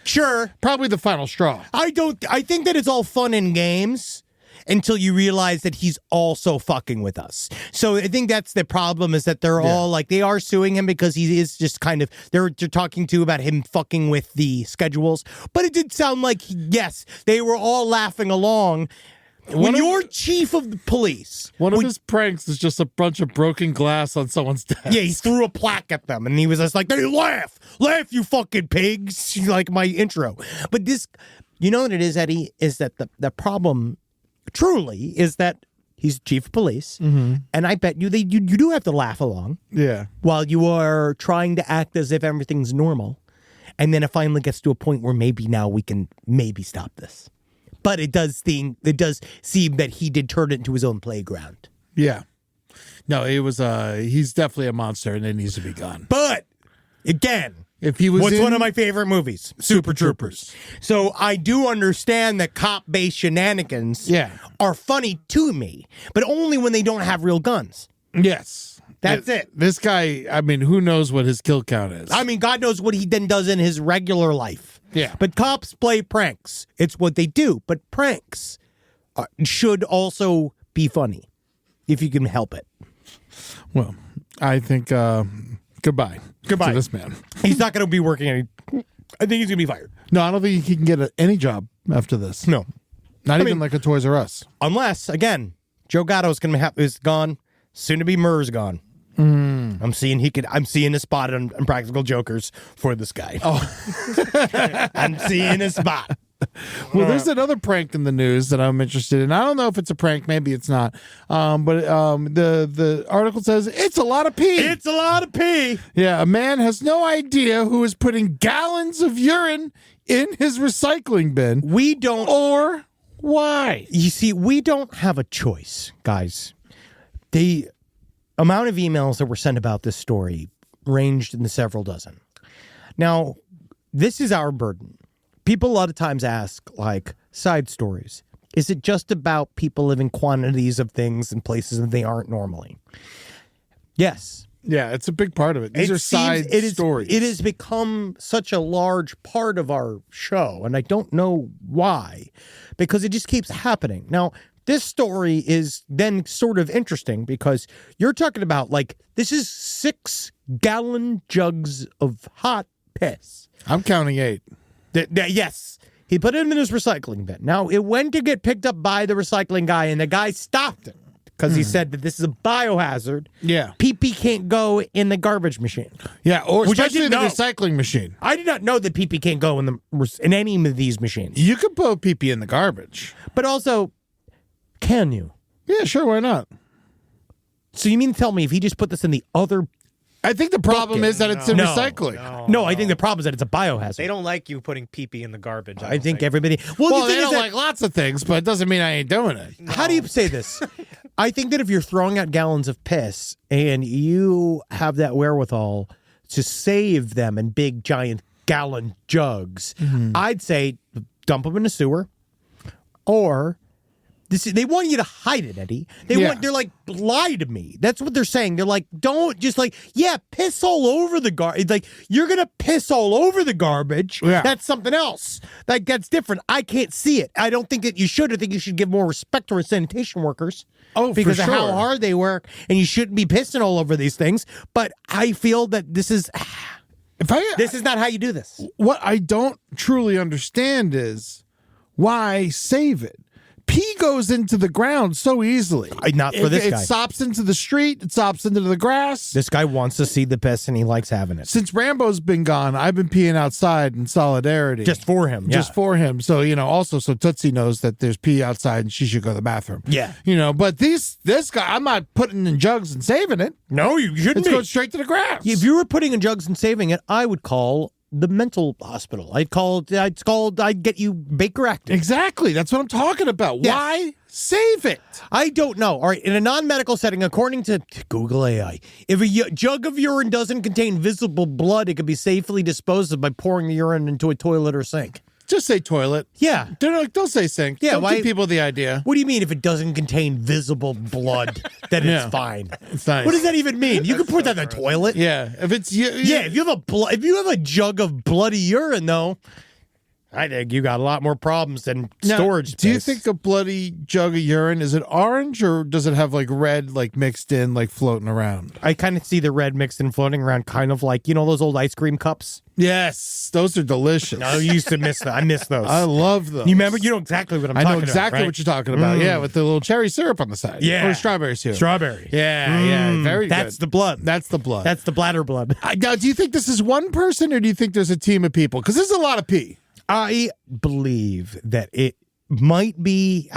sure. Probably the final straw. I think that it's all fun and games until you realize that he's also fucking with us. So I think that's the problem, is that they're all like, they are suing him because he is just kind of, they're talking to about him fucking with the schedules. But it did sound like, yes, they were all laughing along. When you're chief of the police. One of his pranks is just a bunch of broken glass on someone's desk. Yeah, he threw a plaque at them and he was just like, "They laugh, you fucking pigs," like my intro. But this, you know what it is, Eddie, is that the problem truly is that he's chief of police. Mm-hmm. And I bet you do have to laugh along. Yeah. While you are trying to act as if everything's normal. And then it finally gets to a point where maybe now we can stop this. But it does seem that he did turn it into his own playground. Yeah. No, it was he's definitely a monster and it needs to be gone. But again, if he was what's one of my favorite movies? Super Troopers. So I do understand that cop-based shenanigans are funny to me, but only when they don't have real guns. Yes. That's it. This guy, I mean, who knows what his kill count is? I mean, God knows what he then does in his regular life. Yeah. But cops play pranks. It's what they do. But pranks should also be if you can help it. Well, I think goodbye to this man. He's not going to be working I think he's going to be fired. No, I don't think he can get any job after this. No. Not even like a Toys R Us. Unless, again, Joe Gatto's is gone. Soon to be Murr's gone. I'm seeing a spot on Practical Jokers for this guy. Oh, I'm seeing a spot. Well, there's another prank in the news that I'm interested in. I don't know if it's a prank, maybe it's not. But the article says it's a lot of pee. It's a lot of pee. Yeah, a man has no idea who is putting gallons of urine in his recycling bin. We don't, or why? You see, we don't have a choice, guys. The amount of emails that were sent about this story ranged in the several dozen. Now, this is our burden. People a lot of times ask, like, side stories. Is it just about people living quantities of things in places that they aren't normally? Yes. Yeah, it's a big part of it. These are side stories. It has become such a large part of our show, and I don't know why, because it just keeps happening. Now, this story is then sort of interesting because you're talking about, like, this is 6-gallon jugs of hot piss. I'm counting 8. Yes. He put it in his recycling bin. Now, it went to get picked up by the recycling guy, and the guy stopped it because he said that this is a biohazard. Yeah. Pee-pee can't go in the garbage machine. Yeah, or Which I especially didn't the know. recycling machine. I did not know that pee-pee can't go in any of these machines. You could put pee-pee in the garbage. But also, can you? Yeah, sure, why not? So you mean to tell me if he just put this in the other... I think the problem is that it's in recycling. No, I think the problem is that it's a biohazard. They don't like you putting pee-pee in the garbage. I think everybody... Well, they don't like lots of things, but it doesn't mean I ain't doing it. How do you say this? I think that if you're throwing out gallons of piss and you have that wherewithal to save them in big, giant gallon jugs, I'd say dump them in a sewer or They want you to hide it, Eddie. They're like, lie to me. That's what they're saying. They're like, don't just like, piss all over the garbage. Like, you're going to piss all over the garbage. Yeah. That's something else. That's different. I can't see it. I don't think that you should. I think you should give more respect to our sanitation workers. Oh, because for of how sure. hard they work, and you shouldn't be pissing all over these things. But I feel that this is not how you do this. What I don't truly understand is why save it? Pee goes into the ground so easily. Not for this guy. It sops into the street. It sops into the grass. This guy wants to see the piss, and he likes having it. Since Rambo's been gone, I've been peeing outside in solidarity. Just for him. Just for him. So, also so Tootsie knows that there's pee outside and she should go to the bathroom. Yeah. But this guy, I'm not putting in jugs and saving it. No, you shouldn't It's be. going straight to the grass. If you were putting in jugs and saving it, I would call the mental hospital. I'd get you Baker Active. Exactly. That's what I'm talking about. Yes. Why save it? I don't know. All right, in a non-medical setting, according to Google AI, if a jug of urine doesn't contain visible blood, it can be safely disposed of by pouring the urine into a toilet or sink. Just say toilet. Yeah. Don't say sink. Yeah, Don't give people the idea. What do you mean if it doesn't contain visible blood, then it's fine? It's nice. What does that even mean? You can put that in the toilet. Yeah. If it's If you have a jug of bloody urine, though, I think you got a lot more problems than storage space. Do you think a bloody jug of urine, is it orange or does it have like red, like mixed in, like floating around? I kind of see the red mixed and floating around, kind of like, those old ice cream cups? Yes, those are delicious. I used to miss them. I miss those. I love those. You remember? You know exactly what I'm talking about. I know exactly right? what you're talking about. Yeah, with the little cherry syrup on the side. Yeah. Or strawberry syrup. Strawberry. Yeah, very good. That's the blood. That's the blood. That's the bladder blood. Now, do you think this is one person or do you think there's a team of people? Because there's a lot of pee. I believe that it might be,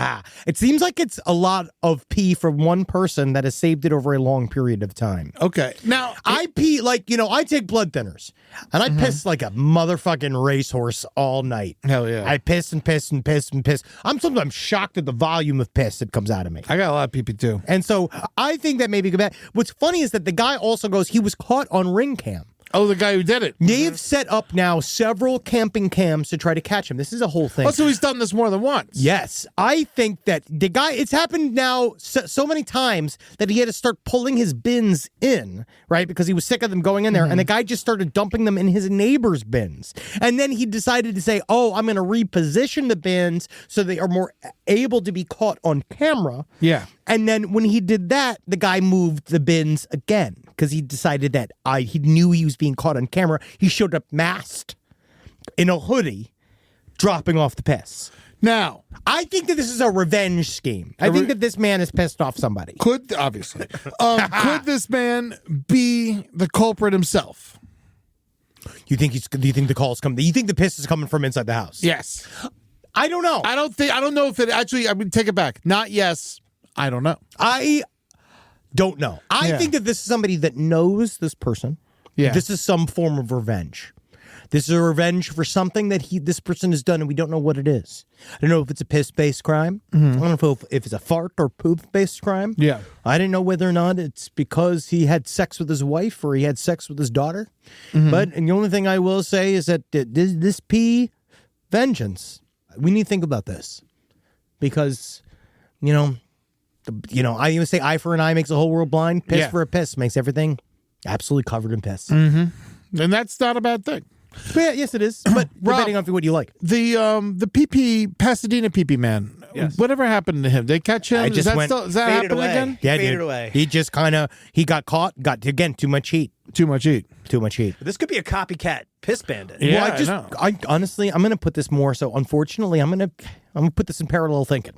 it seems like it's a lot of pee from one person that has saved it over a long period of time. Okay. Now, I pee I take blood thinners and I piss like a motherfucking racehorse all night. Hell yeah. I piss and piss and piss and piss. I'm sometimes shocked at the volume of piss that comes out of me. I got a lot of pee too. And so I think that maybe what's funny is that the guy also goes, he was caught on ring cam. Oh, the guy who did it. They've set up now several camping cams to try to catch him. This is a whole thing. Oh, so he's done this more than once. Yes. I think that the guy, it's happened now so many times that he had to start pulling his bins in, right? Because he was sick of them going in there. And the guy just started dumping them in his neighbor's bins. And then he decided to say, I'm going to reposition the bins so they are more able to be caught on camera. Yeah. And then when he did that, the guy moved the bins again because he decided that he knew he was being caught on camera. He showed up masked in a hoodie, dropping off the piss. Now, I think that this is a revenge scheme. I think that this man has pissed off somebody. Could this man be the culprit himself? Do you think the call's coming? You think the piss is coming from inside the house? Yes. I don't know. I don't know if it actually, I'm going to take it back. Not yes. I don't know. I don't know. I think that this is somebody that knows this person. Yeah. This is some form of revenge. This is a revenge for something that this person has done, and we don't know what it is. I don't know if it's a piss-based crime. I don't know if it's a fart or poop-based crime. Yeah. I didn't know whether or not it's because he had sex with his wife or he had sex with his daughter. But the only thing I will say is that this pee vengeance, we need to think about this. Because, I even say eye for an eye makes the whole world blind. Piss for a piss makes everything absolutely covered in piss. And that's not a bad thing. But yeah, yes, it is. But depending on what you like. The Pasadena PP man. Yes. Whatever happened to him? They catch him? Is that faded happening away. again? Yeah, Faded dude. away. He just he got caught. Got again too much heat. Too much heat. Too much heat. This could be a copycat piss bandit. Yeah, Well, I know. Honestly, I'm going to put this more. So, unfortunately, I'm going to put this in parallel thinking.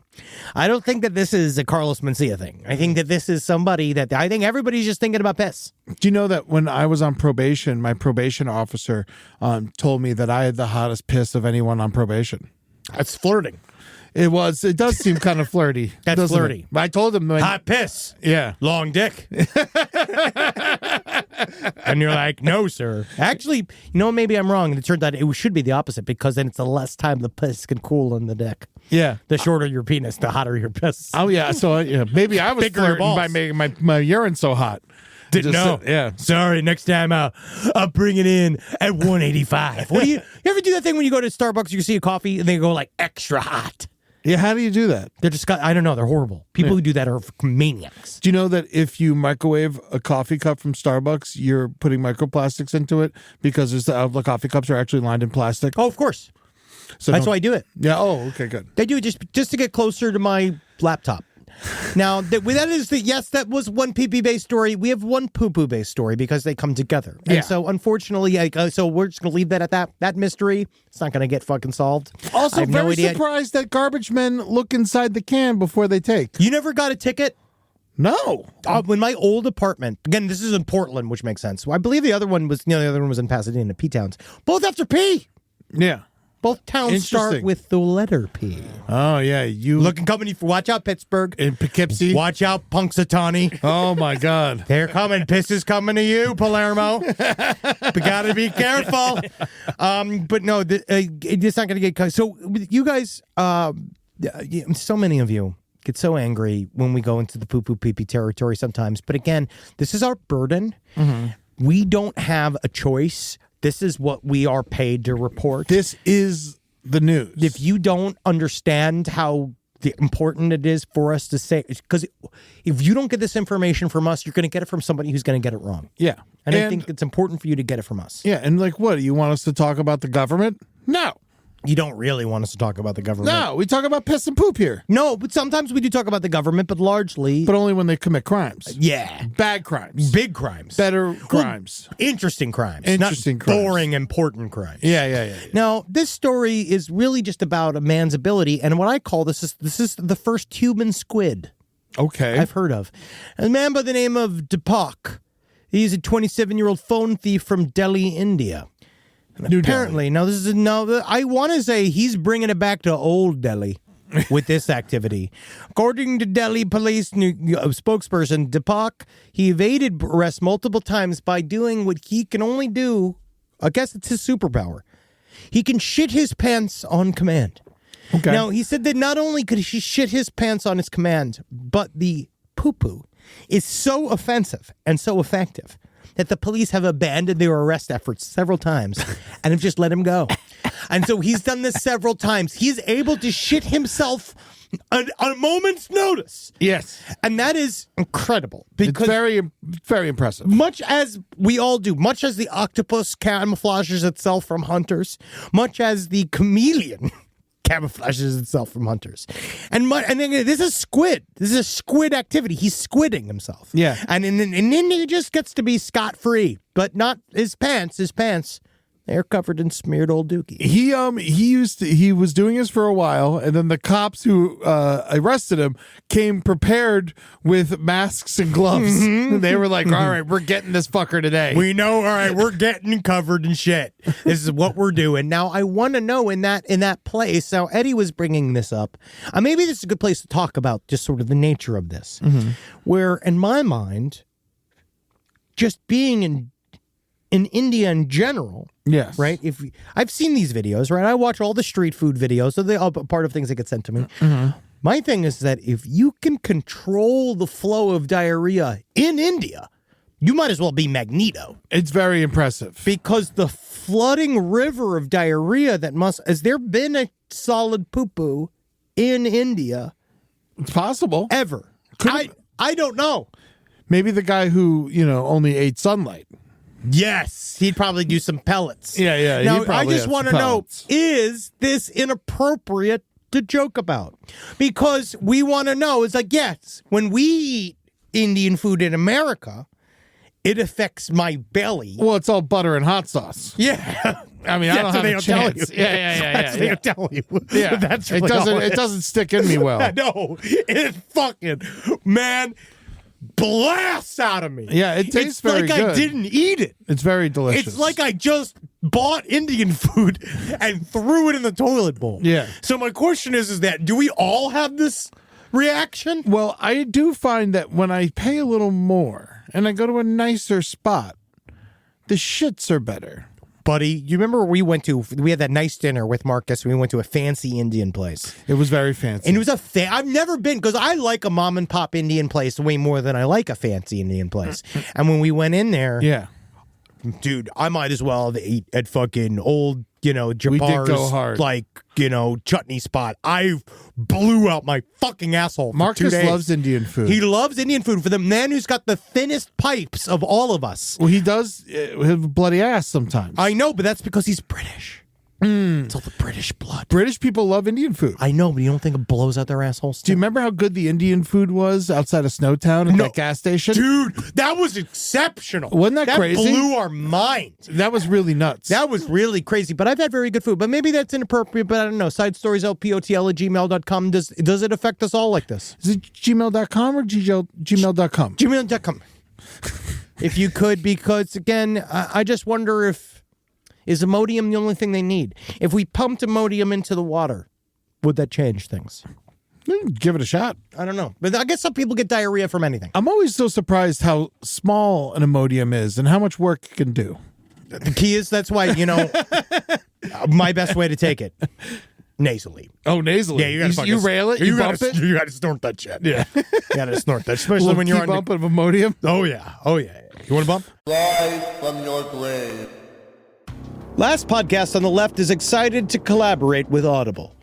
I don't think that this is a Carlos Mencia thing. I think that this is somebody that I think everybody's just thinking about piss. Do you know that when I was on probation, my probation officer told me that I had the hottest piss of anyone on probation? That's flirting. It does seem kind of flirty. That's doesn't flirty. it? But I told him. Hot piss. Yeah. Long dick. And you're like, no, sir. Actually, maybe I'm wrong. It turned out it should be the opposite because then it's the less time the piss can cool on the dick. Yeah. The shorter your penis, the hotter your piss. Oh, yeah. So maybe I was Bigger your flirting balls. by making my urine so hot. Didn't Just know. yeah. Sorry, next time I'll bring it in at 185. What do you ever do that thing when you go to Starbucks, you see a coffee and they go like extra hot? Yeah, how do you do that? They're just, I don't know, they're horrible. People who do that are maniacs. Do you know that if you microwave a coffee cup from Starbucks, you're putting microplastics into it because the coffee cups are actually lined in plastic? Oh, of course. So That's why I do it. Yeah. Oh, okay, good. They do it just to get closer to my laptop. Now, that was one pee-pee based story. We have one poo-poo based story because they come together. And so, unfortunately, so we're just going to leave that at that. That mystery, it's not going to get fucking solved. Also, very surprised that garbage men look inside the can before they take. You never got a ticket? No. When my old apartment, again, this is in Portland, which makes sense. Well, I believe the other one was in Pasadena, P-Towns. Both after P. Yeah. Both towns start with the letter P. Oh, yeah. Watch out, Pittsburgh. In Poughkeepsie. Watch out, Punxsutawney. Oh, my God. They're coming. Piss is coming to you, Palermo. We got to be careful. But no, it's not going to get cut. So you guys, so many of you get so angry when we go into the poo-poo pee-pee territory sometimes. But again, this is our burden. Mm-hmm. We don't have a choice. This is what we are paid to report. This is the news. If you don't understand how important it is for us to say, because if you don't get this information from us, you're going to get it from somebody who's going to get it wrong. Yeah. And I think it's important for you to get it from us. Yeah. And what? You want us to talk about the government? No. You don't really want us to talk about the government. No, we talk about piss and poop here. No, but sometimes we do talk about the government, but largely... But only when they commit crimes. Yeah. Bad crimes. Big crimes. Better crimes. Interesting crimes. Interesting not crimes. Boring, important crimes. Yeah. Now, this story is really just about a man's ability, and what I call this is the first human squid. Okay. I've heard of. A man by the name of Deepak. He's a 27-year-old phone thief from Delhi, India. Apparently, I want to say he's bringing it back to old Delhi with this activity. According to Delhi police spokesperson Deepak, he evaded arrest multiple times by doing what he can only do. I guess it's his superpower. He can shit his pants on command. Okay. Now, he said that not only could he shit his pants on his command, but the poo-poo is so offensive and so effective that the police have abandoned their arrest efforts several times and have just let him go. And so he's done this several times. He's able to shit himself on a moment's notice. Yes. And that is incredible. Because it's very, very impressive. Much as we all do, much as the octopus camouflages itself from hunters, much as the chameleon camouflages itself from hunters. And then this is squid. This is a squid activity. He's squidding himself. Yeah. And then he just gets to be scot-free, but not his pants. His pants, they're covered in smeared old dookie. He was doing this for a while, and then the cops who arrested him came prepared with masks and gloves. Mm-hmm. They were like, all right, we're getting this fucker today. We know, all right, we're getting covered in shit. This is what we're doing. Now, I want to know in that place, now Eddie was bringing this up. Maybe this is a good place to talk about just sort of the nature of this. Mm-hmm. Where, in my mind, just being in India in general, yes, right? I've seen these videos, right? I watch all the street food videos, so they're all part of things that get sent to me. Mm-hmm. My thing is that if you can control the flow of diarrhea in India, you might as well be Magneto. It's very impressive because the flooding river of diarrhea has there been a solid poo-poo in India? It's possible. Ever? I don't know. Maybe the guy who only ate sunlight. Yes, he'd probably do some pellets. Yeah. Now, I just want to know, is this inappropriate to joke about? Because we want to know, it's like, yes, when we eat Indian food in America, it affects my belly. Well, it's all butter and hot sauce. Yeah. I mean, I don't have a chance. Yeah. They don't tell you. Yeah. That's really it doesn't stick in me well. No, it fucking, man, blasts out of me. Yeah, it tastes very good. It's like I didn't eat it. It's very delicious. It's like I just bought Indian food and threw it in the toilet bowl. Yeah. So my question is that do we all have this reaction? Well, I do find that when I pay a little more and I go to a nicer spot, the shits are better. Buddy, you remember we had that nice dinner with Marcus. We went to a fancy Indian place. It was very fancy. And it was I've never been, because I like a mom and pop Indian place way more than I like a fancy Indian place. And when we went in there, yeah, dude, I might as well have ate at fucking old, We did go Japar's, hard. like, chutney spot. I blew out my fucking asshole for 2 Marcus days. loves Indian food. He loves Indian food. For the man who's got the thinnest pipes of all of us. Well, he does have a bloody ass sometimes. I know, but that's because he's British. It's all the British blood. British people love Indian food. I know, but you don't think it blows out their assholes? Do you remember how good the Indian food was outside of Snowtown at that gas station? Dude, that was exceptional. Wasn't that crazy? That blew our minds. That was really nuts. That was really crazy, but I've had very good food. But maybe that's inappropriate, but I don't know. SidestoriesLPOTL@gmail.com. Does it affect us all like this? Is it gmail.com or gmail.com? Gmail.com. If you could, because, again, I just wonder is Imodium the only thing they need? If we pumped Imodium into the water, would that change things? Give it a shot. I don't know. But I guess some people get diarrhea from anything. I'm always so surprised how small an Imodium is and how much work it can do. The key is, that's why, my best way to take it. Nasally. Oh, nasally. Yeah, you gotta you rail it, you bump it. You gotta snort that shit. Yeah. You gotta snort that, especially when you're on bump of Imodium. Oh yeah. You want to bump? Rise from your grave. Last Podcast on the Left is excited to collaborate with Audible.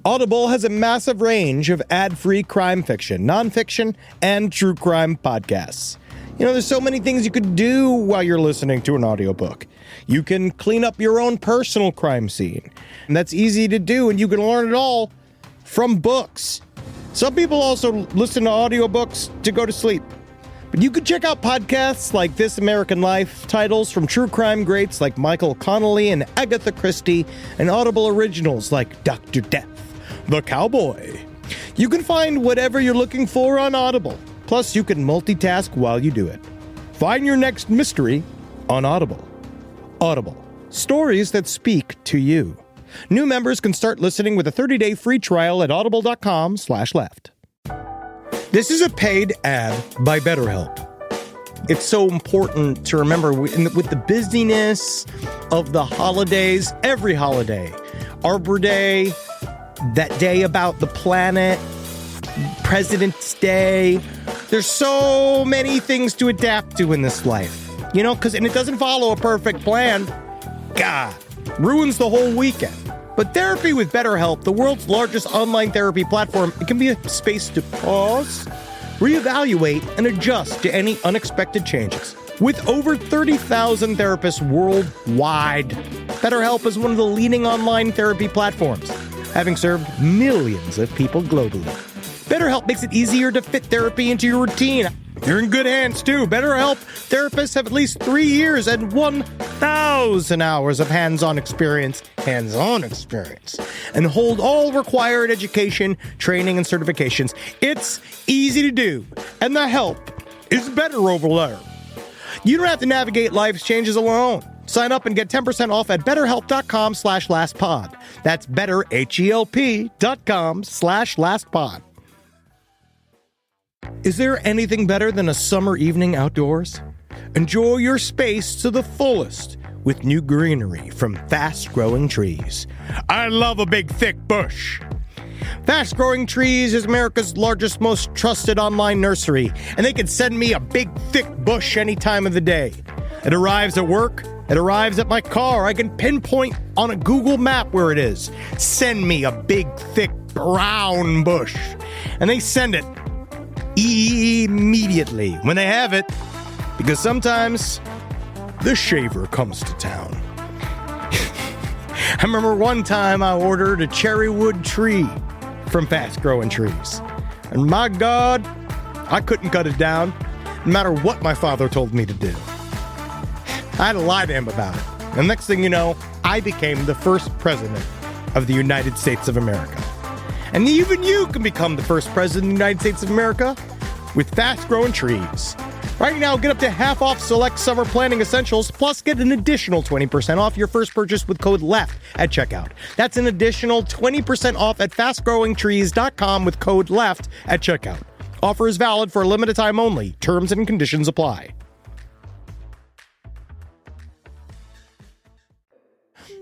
Audible has a massive range of ad-free crime fiction, nonfiction, and true crime podcasts. There's so many things you could do while you're listening to an audiobook. You can clean up your own personal crime scene. And that's easy to do, and you can learn it all from books. Some people also listen to audiobooks to go to sleep. But you could check out podcasts like This American Life, titles from true crime greats like Michael Connelly and Agatha Christie, and Audible originals like Dr. Death, The Cowboy. You can find whatever you're looking for on Audible. Plus, you can multitask while you do it. Find your next mystery on Audible. Audible. Stories that speak to you. New members can start listening with a 30-day free trial at audible.com/left. This is a paid ad by BetterHelp. It's so important to remember with the busyness of the holidays, every holiday, Arbor Day, that day about the planet, President's Day. There's so many things to adapt to in this life, and it doesn't follow a perfect plan. God, ruins the whole weekend. But therapy with BetterHelp, the world's largest online therapy platform, it can be a space to pause, reevaluate, and adjust to any unexpected changes. With over 30,000 therapists worldwide, BetterHelp is one of the leading online therapy platforms, having served millions of people globally. BetterHelp makes it easier to fit therapy into your routine. You're in good hands, too. BetterHelp therapists have at least 3 years and 1,000 hours of hands-on experience, and hold all required education, training, and certifications. It's easy to do, and the help is better over there. You don't have to navigate life's changes alone. Sign up and get 10% off at betterhelp.com/lastpod. That's betterhelp.com/lastpod. Is there anything better than a summer evening outdoors? Enjoy your space to the fullest with new greenery from Fast Growing Trees. I love a big, thick bush. Fast Growing Trees is America's largest, most trusted online nursery, and they can send me a big, thick bush any time of the day. It arrives at work. It arrives at my car. I can pinpoint on a Google map where it is. Send me a big, thick, brown bush. And they send it immediately when they have it, because sometimes the shaver comes to town. I remember one time I ordered a cherry wood tree from Fast Growing Trees, and my God, I couldn't cut it down, no matter what my father told me to do. I had to lie to him about it, and next thing you know, I became the first president of the United States of America. And even you can become the first president of the United States of America with Fast Growing Trees. Right now, get up to half off select summer planting essentials, plus get an additional 20% off your first purchase with code LEFT at checkout. That's an additional 20% off at fastgrowingtrees.com with code LEFT at checkout. Offer is valid for a limited time only. Terms and conditions apply.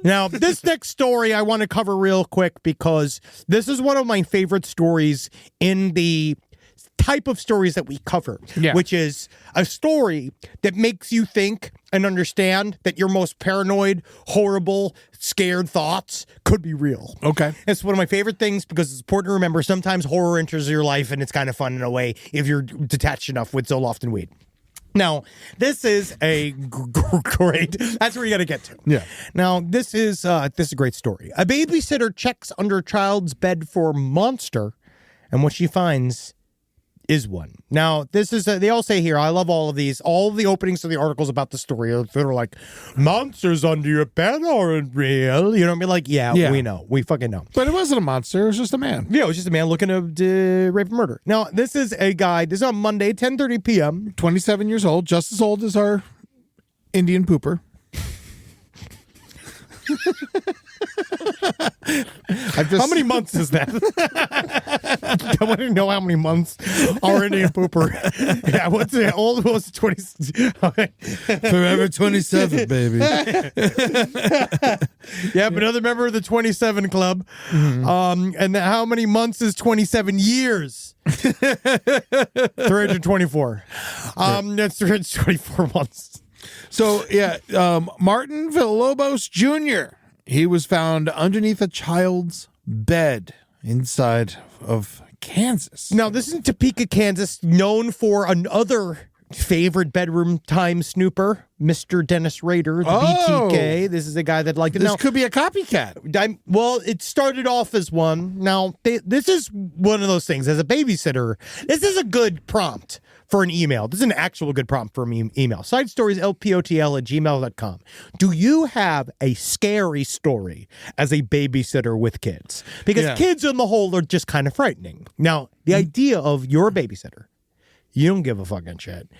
Now, this next story I want to cover real quick because this is one of my favorite stories in the type of stories that we cover, which is a story that makes you think and understand that your most paranoid, horrible, scared thoughts could be real. Okay. It's one of my favorite things because it's important to remember sometimes horror enters your life and it's kind of fun in a way if you're detached enough with Zoloft and weed. Now, this is a great, that's where you got to get to. Yeah. Now, this is a great story. A babysitter checks under a child's bed for a monster, and what she finds is one. Now, this is, they all say here, I love all of these, all of the openings to the articles about the story are like, monsters under your bed aren't real. You know what I mean? Like, yeah, we know. We fucking know. But it wasn't a monster. It was just a man. Yeah, it was just a man looking to rape and murder. Now, this is a guy, this is on Monday, 10:30 p.m. 27 years old, just as old as our Indian pooper. How many months is that? I want to know how many months our Indian pooper. Yeah, what's the old? What's 20? Okay. Forever 27, baby. Yeah, but another member of the 27 club. And how many months is 27 years? 324. That's 324 months. So, yeah, Martin Villalobos Jr., he was found underneath a child's bed inside of Kansas. Now, this is in Topeka, Kansas, known for another favorite bedroom time snooper, Mr. Dennis Rader, the BTK. This is a guy that liked it. This could be a copycat. Well, it started off as one. Now, this is one of those things. As a babysitter, this is a good prompt for an email. This is an actual good prompt for an email. sidestorieslpotl@gmail.com. Do you have a scary story as a babysitter with kids? Because kids on the whole are just kind of frightening. Now, the idea of you're a babysitter, you don't give a fucking shit.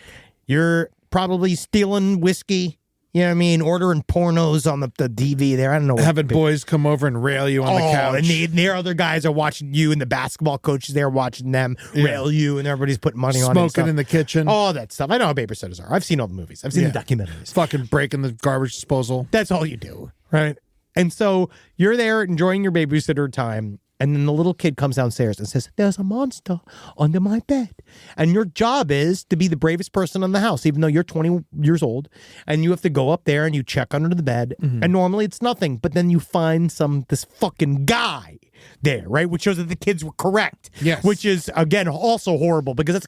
You're probably stealing whiskey. You know what I mean? Ordering pornos on the DV there. I don't know. Having boys come over and rail you on the couch. And their other guys are watching you, and the basketball coaches there watching them rail you, and everybody's putting money on it. Smoking in the kitchen. All that stuff. I know how babysitters are. I've seen all the movies. I've seen the documentaries. Fucking breaking the garbage disposal. That's all you do, right? And so you're there enjoying your babysitter time, and then the little kid comes downstairs and says, there's a monster under my bed. And your job is to be the bravest person in the house, even though you're 20 years old. And you have to go up there and you check under the bed. And normally it's nothing. But then you find this fucking guy there, right? Which shows that the kids were correct. Yes. Which is, again, also horrible because this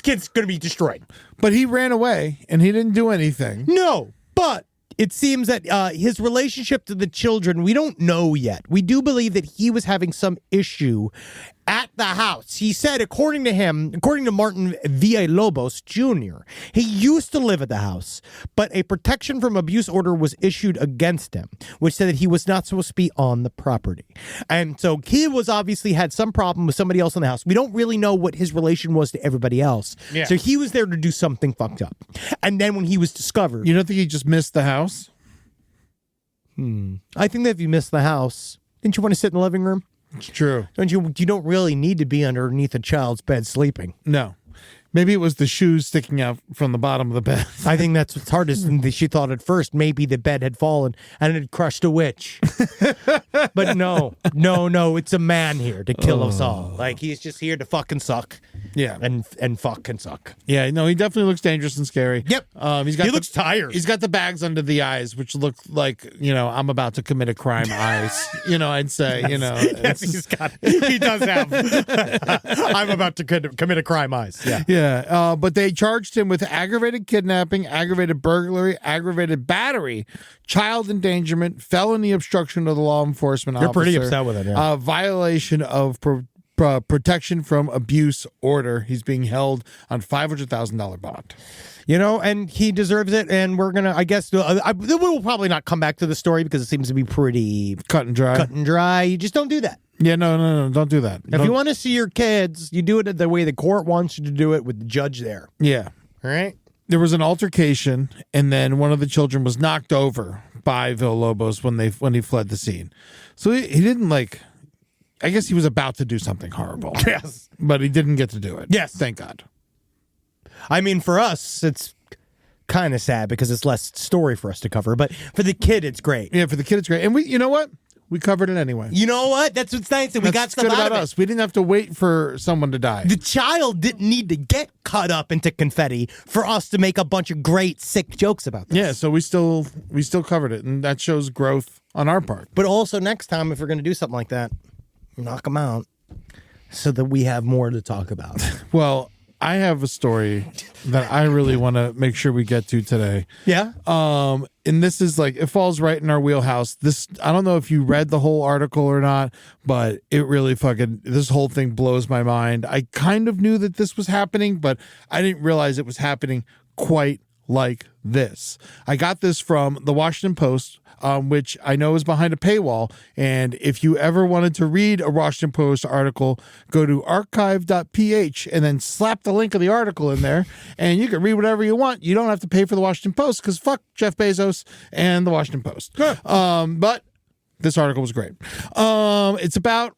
kid's going to be destroyed. But he ran away and he didn't do anything. No, but it seems that his relationship to the children, we don't know yet. We do believe that he was having some issue at the house. He said, according to Martin Villalobos Jr., he used to live at the house, but a protection from abuse order was issued against him, which said that he was not supposed to be on the property. And so he was obviously had some problem with somebody else in the house. We don't really know what his relation was to everybody else. Yeah. So he was there to do something fucked up. And then when he was discovered... You don't think he just missed the house? I think that if you missed the house, didn't you want to sit in the living room? It's true. You don't really need to be underneath a child's bed sleeping. No. Maybe it was the shoes sticking out from the bottom of the bed. I think that's what's hardest. She thought at first maybe the bed had fallen and it had crushed a witch. But no, it's a man here to kill us all. Like, he's just here to fucking suck. Yeah. And fuck and suck. Yeah, no, he definitely looks dangerous and scary. Yep. He looks tired. He's got the bags under the eyes, which look like, I'm about to commit a crime eyes. I'd say, Yes, he does have. I'm about to commit a crime eyes. Yeah. Yeah, but they charged him with aggravated kidnapping, aggravated burglary, aggravated battery, child endangerment, felony obstruction of the law enforcement officer. You're pretty upset with it, yeah. Violation of protection from abuse order. He's being held on $500,000 bond. And he deserves it. And we're going to, I guess, we'll probably not come back to the story because it seems to be pretty cut and dry. You just don't do that. Yeah, no, don't do that. If you want to see your kids, you do it the way the court wants you to do it with the judge there. Yeah. All right? There was an altercation, and then one of the children was knocked over by Villalobos when he fled the scene. So he didn't I guess he was about to do something horrible. Yes. But he didn't get to do it. Yes. Thank God. I mean, for us, it's kind of sad because it's less story for us to cover. But for the kid, it's great. Yeah, for the kid, it's great. And you know what? we covered it anyway. You know what? That's what's nice. And we got That's stuff good out about of it. us. We didn't have to wait for someone to die. The child didn't need to get cut up into confetti for us to make a bunch of great, sick jokes about this. Yeah, so we still covered it, and that shows growth on our part. But also next time, if we're going to do something like that, knock them out so that we have more to talk about. Well, I have a story that I really want to make sure we get to today. Yeah? And this is like, it falls right in our wheelhouse. This, I don't know if you read the whole article or not, but it really this whole thing blows my mind. I kind of knew that this was happening, but I didn't realize it was happening quite like this. I got this from the Washington Post, which I know is behind a paywall. And if you ever wanted to read a Washington Post article, go to archive.ph and then slap the link of the article in there, and you can read whatever you want. You don't have to pay for the Washington Post because fuck Jeff Bezos and the Washington Post. But this article was great. It's about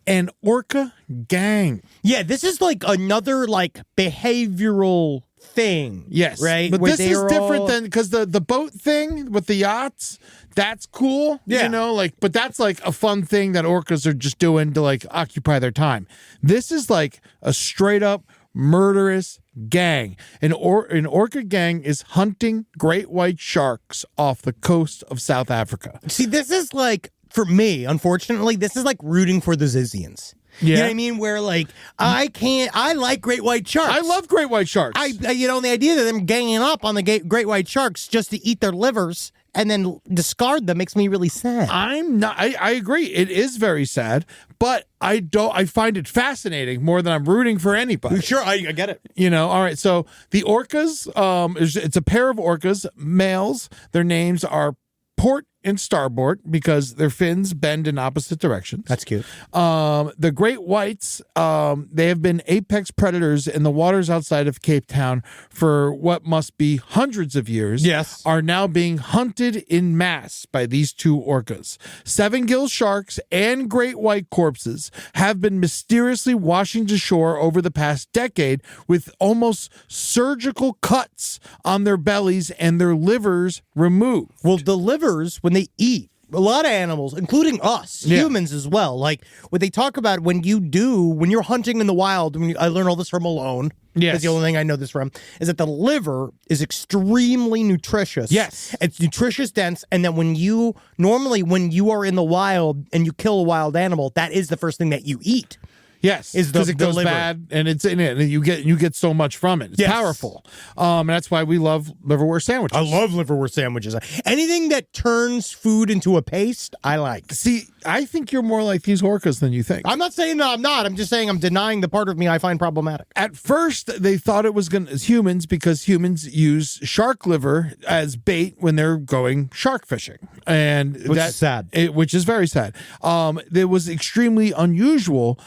an orca gang. Yeah, this is like another like behavioral thing. Yes. Right? But Where this is they're different than, because the boat thing with the yachts, that's cool. Yeah. You know, like, but that's like a fun thing that orcas are just doing to like occupy their time. This is like a straight up murderous gang. An orca gang is hunting great white sharks off the coast of South Africa. See, this is like, for me, unfortunately, this is like rooting for the Zizians. Yeah. You know what I mean? Where like, I like great white sharks. I love great white sharks. You know, the idea of them ganging up on the great white sharks just to eat their livers and then discard them makes me really sad. I agree. It is very sad, but I find it fascinating more than I'm rooting for anybody. Sure, I get it. You know, all right. So the orcas, it's a pair of orcas, males. Their names are Port and Starboard because their fins bend in opposite directions. That's cute. The great whites, they have been apex predators in the waters outside of Cape Town for what must be hundreds of years. Yes. Are now being hunted in mass by these two orcas. 7-gill sharks and great white corpses have been mysteriously washing to shore over the past decade with almost surgical cuts on their bellies and their livers removed. Well, the livers, when they eat, a lot of animals, including us, humans as well, like what they talk about when you're hunting in the wild, I learned all this from Malone. Yes. That's the only thing I know this from, is that the liver is extremely nutritious. Yes. It's nutritious dense, and that when you are in the wild and you kill a wild animal, that is the first thing that you eat. Yes, because it goes liver. bad, and it's in it, and you get so much from it. It's powerful, and that's why we love liverwurst sandwiches. I love liverwurst sandwiches. Anything that turns food into a paste, I like. See, I think you're more like these orcas than you think. I'm not saying no, I'm not. I'm just saying I'm denying the part of me I find problematic. At first, they thought it was as humans because humans use shark liver as bait when they're going shark fishing, and Which is sad. Which is very sad. It was extremely unusual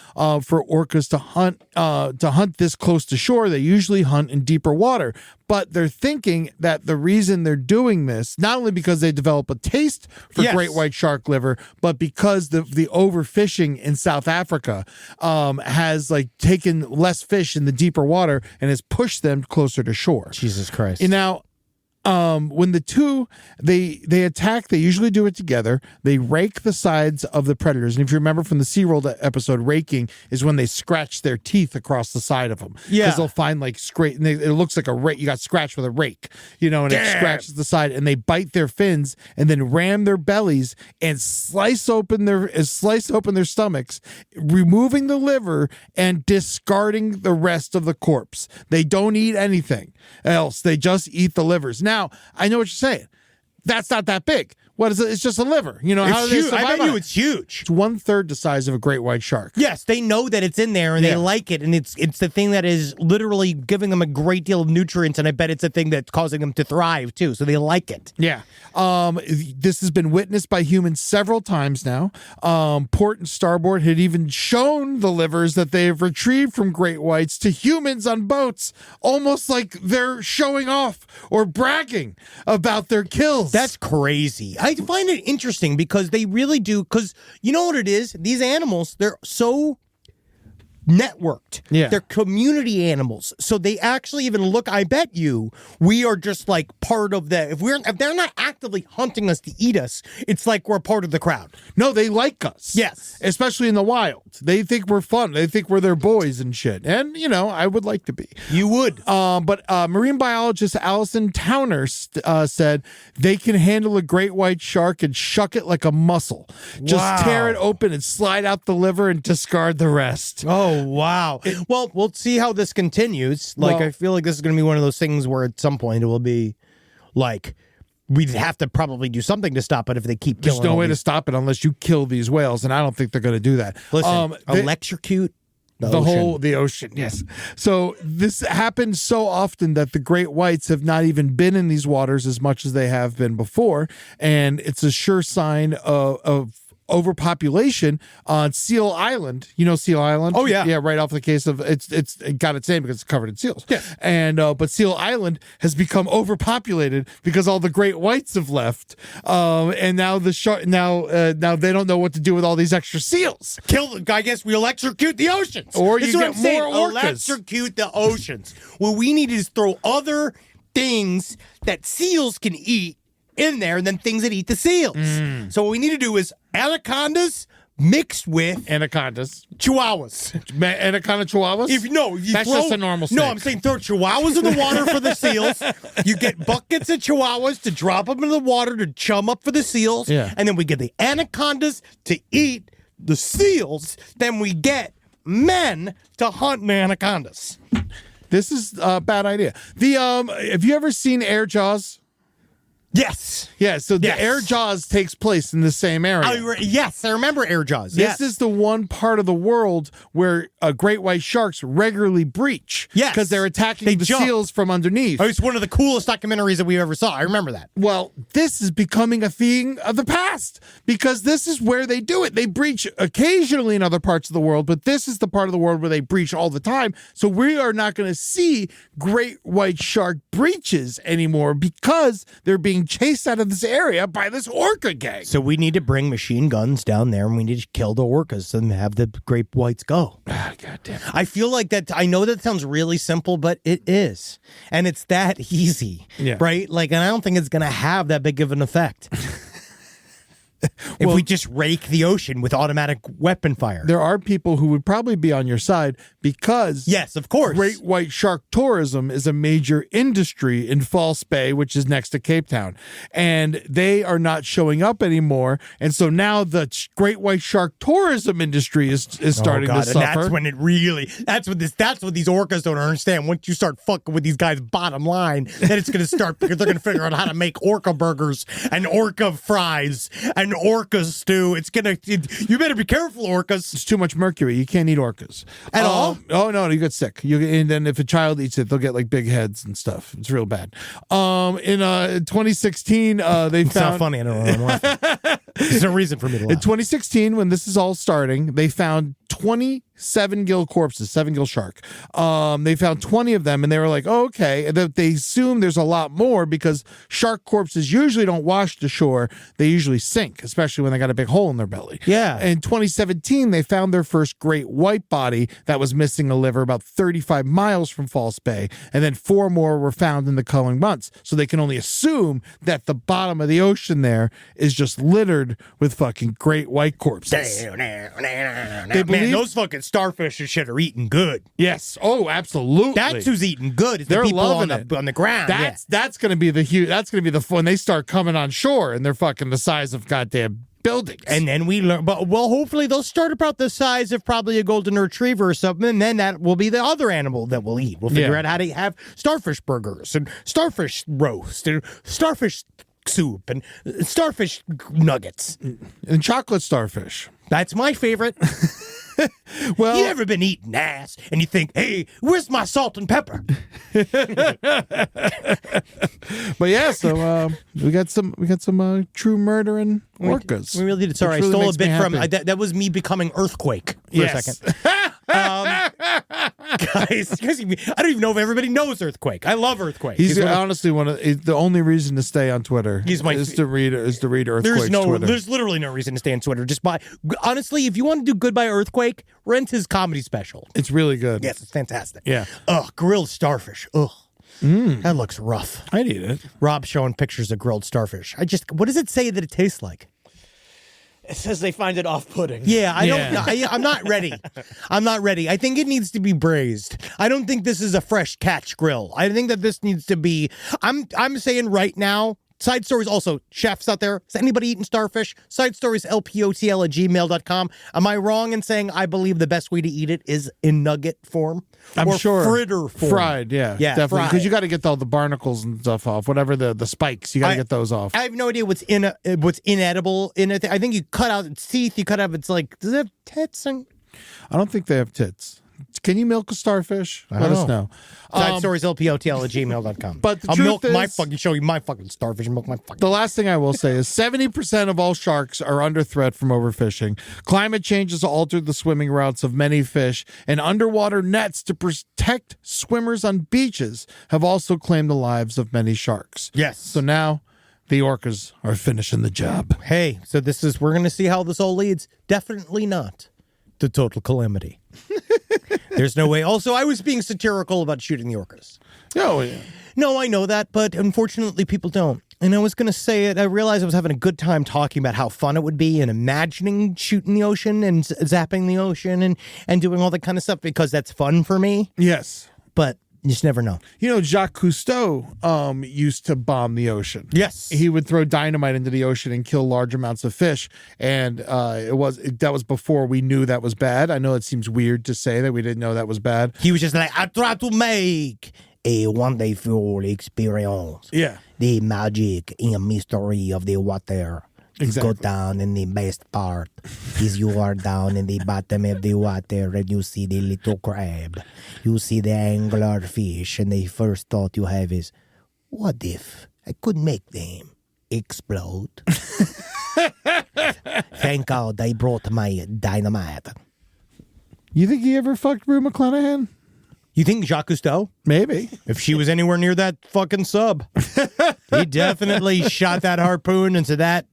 for orcas to hunt this close to shore. They usually hunt in deeper water, but they're thinking that the reason they're doing this, not only because they develop a taste for great white shark liver, but because the overfishing in South Africa has like taken less fish in the deeper water and has pushed them closer to shore. Jesus Christ. And now, when the two they attack, they usually do it together. They rake the sides of the predators, and if you remember from the SeaWorld episode, raking is when they scratch their teeth across the side of them. Yeah, because they'll find like it looks like a rake. You got scratched with a rake, you know, and it scratches the side, and they bite their fins and then ram their bellies and slice open their stomachs, removing the liver and discarding the rest of the corpse. They don't eat anything else. They just eat the livers. Now, I know what you're saying. That's not that big. What is it? It's just a liver. You know, how do they survive? I bet you it's huge. It's 1/3 the size of a great white shark. Yes, they know that it's in there and they like it, and it's the thing that is literally giving them a great deal of nutrients, and I bet it's a thing that's causing them to thrive too. So they like it. Yeah. This has been witnessed by humans several times now. Port and Starboard had even shown the livers that they have retrieved from great whites to humans on boats, almost like they're showing off or bragging about their kills. That's crazy. I find it interesting because they really do, because you know what it is? These animals, they're so networked. Yeah. They're community animals. So they actually even look, I bet you, we are just like part of the, if they're not actively hunting us to eat us, it's like we're part of the crowd. No, they like us. Yes. Especially in the wild. They think we're fun. They think we're their boys and shit. And, I would like to be. You would. But marine biologist Allison Towner said they can handle a great white shark and shuck it like a mussel. Just tear it open and slide out the liver and discard the rest. Oh, wow. Well, we'll see how this continues. I feel like this is going to be one of those things where at some point it will be like, we'd have to probably do something to stop it if they keep killing. There's no way to stop it unless you kill these whales, and I don't think they're going to do that. Listen, electrocute the ocean. Yes. So this happens so often that the great whites have not even been in these waters as much as they have been before, and it's a sure sign of overpopulation on Seal Island. You know Seal Island? Oh, yeah. Yeah, right off the case of it got its name because it's covered in seals. Yeah. And but Seal Island has become overpopulated because all the great whites have left. And now the shark now they don't know what to do with all these extra seals. I guess we electrocute the oceans. Or This you is what get I'm saying. more orcas. Electrocute the oceans. What we need is throw other things that seals can eat in there than things that eat the seals. So what we need to do is anacondas mixed with Anacondas. chihuahuas. Anaconda chihuahuas? That's just a normal snake. No, I'm saying throw chihuahuas in the water for the seals. You get buckets of chihuahuas to drop them in the water to chum up for the seals. Yeah. And then we get the anacondas to eat the seals. Then we get men to hunt the anacondas. This is a bad idea. Have you ever seen Air Jaws? Yes. Yeah, so the Air Jaws takes place in the same area. Yes, I remember Air Jaws. This is the one part of the world where great white sharks regularly breach. Yes. Because they're attacking the jump. seals from underneath. Oh, it's one of the coolest documentaries that we ever saw. I remember that. Well, this is becoming a thing of the past because this is where they do it. They breach occasionally in other parts of the world, but this is the part of the world where they breach all the time. So we are not going to see great white shark breaches anymore because they're being chased out of this area by this orca gang. So we need to bring machine guns down there and we need to kill the orcas and have the great whites go. God damn it. I feel like that. I know that sounds really simple, but it is. And it's that easy, right? And I don't think it's going to have that big of an effect. If we just rake the ocean with automatic weapon fire. There are people who would probably be on your side because yes, of course, great white shark tourism is a major industry in False Bay, which is next to Cape Town, and they are not showing up anymore. And so now the great white shark tourism industry is starting to suffer. And that's when that's what these orcas don't understand. Once you start fucking with these guys' bottom line, then it's going to start because they're going to figure out how to make orca burgers and orca fries and orca stew. You better be careful, orcas. It's too much mercury. You can't eat orcas at all. Oh no, you get sick. And then if a child eats it, they'll get like big heads and stuff. It's real bad. In 2016, they found. It's not funny. I don't know. I'm laughing. There's no reason for me to laugh. In 2016, when this is all starting, they found 20 7-gill corpses, 7-gill shark. They found 20 of them, and they were like, oh, okay. And they assume there's a lot more because shark corpses usually don't wash to shore. They usually sink, especially when they got a big hole in their belly. Yeah. In 2017, they found their first great white body that was missing a liver about 35 miles from False Bay, and then 4 more were found in the coming months. So they can only assume that the bottom of the ocean there is just littered with fucking great white corpses. Man, those fucking starfish and shit are eating good. Yes. Oh, absolutely. That's who's eating good. They're the people loving on the ground. That's going to be the fun. They start coming on shore and they're fucking the size of goddamn buildings. And then we learn, hopefully they'll start about the size of probably a golden retriever or something, and then that will be the other animal that we'll eat. We'll figure out how to have starfish burgers and starfish roast and starfish soup and starfish nuggets and chocolate starfish. That's my favorite. Well, you ever been eating ass and you think, hey, where's my salt and pepper? But yeah, so we got some true murdering orcas. We really did. Sorry, I stole a bit from that was me becoming Earthquake for a second. Guys, I don't even know if everybody knows Earthquake. I love Earthquake. He's honestly the only reason to stay on Twitter. He's my is to read Earthquake's Twitter. There's literally no reason to stay on Twitter. Just honestly, if you want to do good by Earthquake, rent his comedy special. It's really good. Yes, it's fantastic. Yeah. Ugh, grilled starfish. Ugh. That looks rough. I'd eat it. Rob's showing pictures of grilled starfish. What does it say that it tastes like? It says they find it off-putting. Yeah, I'm not ready. I'm not ready. I think it needs to be braised. I don't think this is a fresh catch grill. I think that this needs to be. I'm saying right now. Side stories also, chefs out there. Is anybody eating starfish? Side stories, lpotl@gmail.com. Am I wrong in saying I believe the best way to eat it is in nugget form? I'm sure. Fritter form. Fried, yeah definitely. Because you got to get all the barnacles and stuff off. Whatever the spikes, you got to get those off. I have no idea what's inedible in it. I think you cut out its teeth. You cut out its does it have tits? I don't think they have tits. Can you milk a starfish? Let us know. Side stories, lpotl@gmail.com. But the I'll truth milk is, my fucking, show you my fucking starfish and milk my fucking. The last thing I will say is 70% of all sharks are under threat from overfishing. Climate change has altered the swimming routes of many fish, and underwater nets to protect swimmers on beaches have also claimed the lives of many sharks. Yes. So now the orcas are finishing the job. Hey, so we're going to see how this all leads. Definitely not to total calamity. There's no way. Also, I was being satirical about shooting the orcas. Oh, yeah. No, I know that, but unfortunately people don't. And I was going to say it. I realized I was having a good time talking about how fun it would be and imagining shooting the ocean and zapping the ocean and doing all that kind of stuff because that's fun for me. Yes. But you just never know. You know, Jacques Cousteau used to bomb the ocean. Yes. He would throw dynamite into the ocean and kill large amounts of fish. And that was before we knew that was bad. I know it seems weird to say that we didn't know that was bad. He was just like, I try to make a wonderful experience. Yeah. The magic and mystery of the water. Exactly. Go down in the best part is you are down in the bottom of the water and you see the little crab. You see the angler fish and the first thought you have is, what if I could make them explode? Thank God I brought my dynamite. You think he ever fucked Rue McClanahan? You think Jacques Cousteau? Maybe. If she was anywhere near that fucking sub. He definitely shot that harpoon into that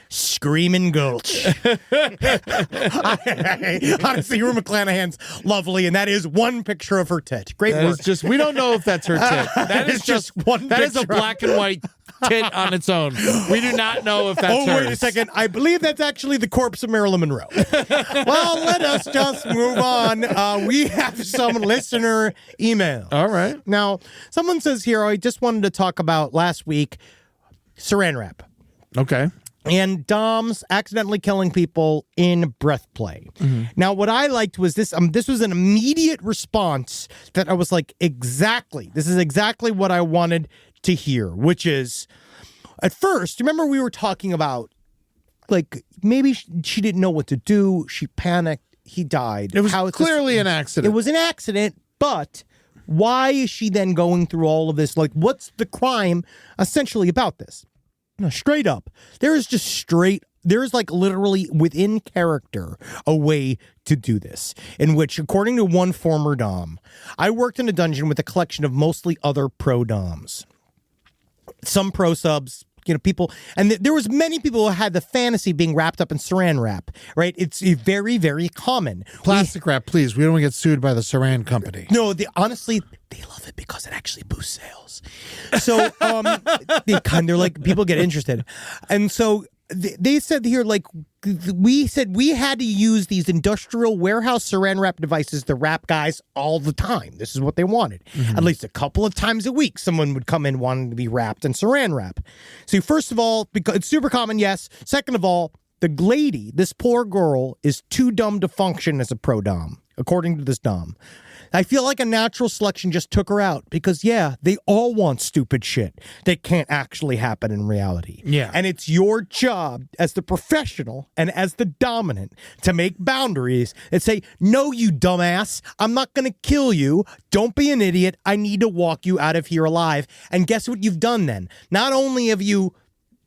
screaming gulch. Honestly, Rue McClanahan's lovely, and that is one picture of her tit. Great work. We don't know if that's her tit. That is just one. That is a black and white tit on its own. We do not know if that's hers. Wait a second. I believe that's actually the corpse of Marilyn Monroe. Well, let us just move on. We have some listener email. All right. Now, someone says here, I just wanted to talk about last week, saran wrap. Okay. And Doms accidentally killing people in breath play. Mm-hmm. Now, what I liked was this. This was an immediate response that I was like, exactly. This is exactly what I wanted to hear, which is, at first, remember we were talking about, like, maybe she didn't know what to do. She panicked. He died. It was clearly an accident. It was an accident, but why is she then going through all of this? Like, what's the crime essentially about this? No, straight up. There is like literally within character a way to do this, in which, according to one former Dom, I worked in a dungeon with a collection of mostly other pro Doms. Some pro subs, people, and there was many people who had the fantasy being wrapped up in saran wrap, right? It's very, very common. Plastic wrap, please. We don't want to get sued by the Saran company. No, honestly, they love it because it actually boosts sales. So they're like, people get interested. And so they said here, like, we said we had to use these industrial warehouse saran wrap devices to wrap guys all the time. This is what they wanted. Mm-hmm. At least a couple of times a week, someone would come in wanting to be wrapped in saran wrap. So first of all, because it's super common, yes. Second of all, the lady, this poor girl, is too dumb to function as a pro Dom, according to this Dom. I feel like a natural selection just took her out because, yeah, they all want stupid shit that can't actually happen in reality. Yeah. And it's your job as the professional and as the dominant to make boundaries and say, no, you dumbass, I'm not going to kill you. Don't be an idiot. I need to walk you out of here alive. And guess what you've done then? Not only have you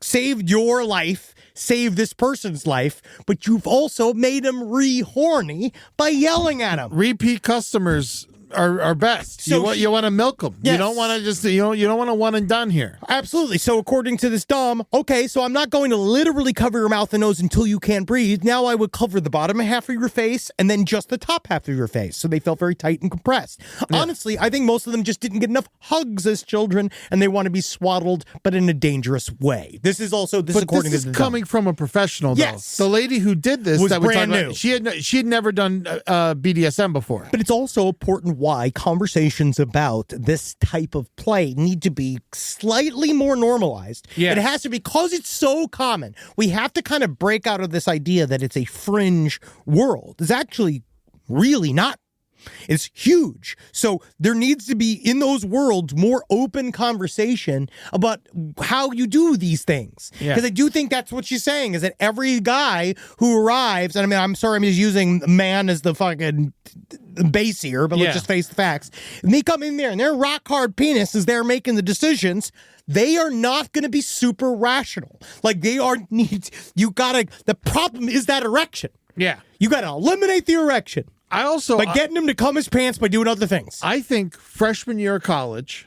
saved your life, save this person's life, but you've also made him re-horny by yelling at him. Repeat customers are best. So You want to milk them. Yes. You don't want to just you don't want a one and done here. Absolutely. So according to this Dom, okay, so I'm not going to literally cover your mouth and nose until you can't breathe. Now I would cover the bottom half of your face and then just the top half of your face. So they felt very tight and compressed. Yeah. Honestly, I think most of them just didn't get enough hugs as children and they want to be swaddled, but in a dangerous way. This is according this to the is coming from a professional, though. Yes. The lady who did this was that we're brand talking new. About, she had never done BDSM before. But it's also important why conversations about this type of play need to be slightly more normalized. Yes. It has to be, because it's so common. We have to kind of break out of this idea that it's a fringe world. It's actually really not. It's huge. So there needs to be, in those worlds, more open conversation about how you do these things. Because I do think that's what she's saying, is that every guy who arrives, and I mean, I'm sorry, I'm just using man as the fucking base here, but let's just face the facts. And they come in there and their rock hard penis is there making the decisions. They are not going to be super rational. Like the problem is that erection. Yeah. You got to eliminate the erection. By getting him to cum his pants by doing other things. I think freshman year of college,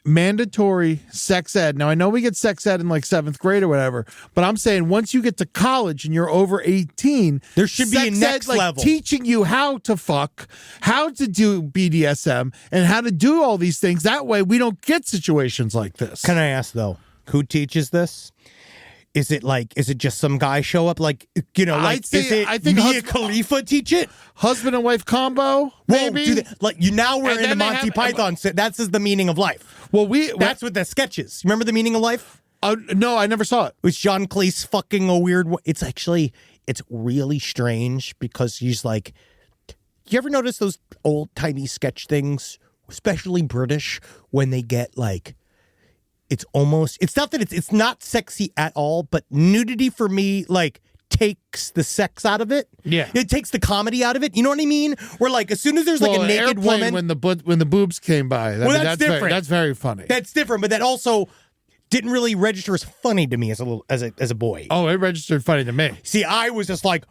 mandatory sex ed. Now, I know we get sex ed in like 7th grade or whatever, but I'm saying once you get to college and you're over 18, there should be a next level. Teaching you how to fuck, how to do BDSM, and how to do all these things. That way we don't get situations like this. Can I ask, though, who teaches this? Is it just some guy show up I think Mia Khalifa teach it? Husband and wife combo, maybe? Now we're into Monty Python. That's the meaning of life. Well, that's what the sketch is. Remember the meaning of life? No, I never saw it. It was John Cleese fucking a weird. It's really strange because he's like, you ever notice those old timey sketch things, especially British, when they get like. It's not that it's not sexy at all, but nudity for me, takes the sex out of it. Yeah. It takes the comedy out of it. You know what I mean? Where as soon as there's a naked woman. When the boobs came by. That's different. That's very funny. That's different, but that also didn't really register as funny to me as a boy. Oh, it registered funny to me. See, I was just like.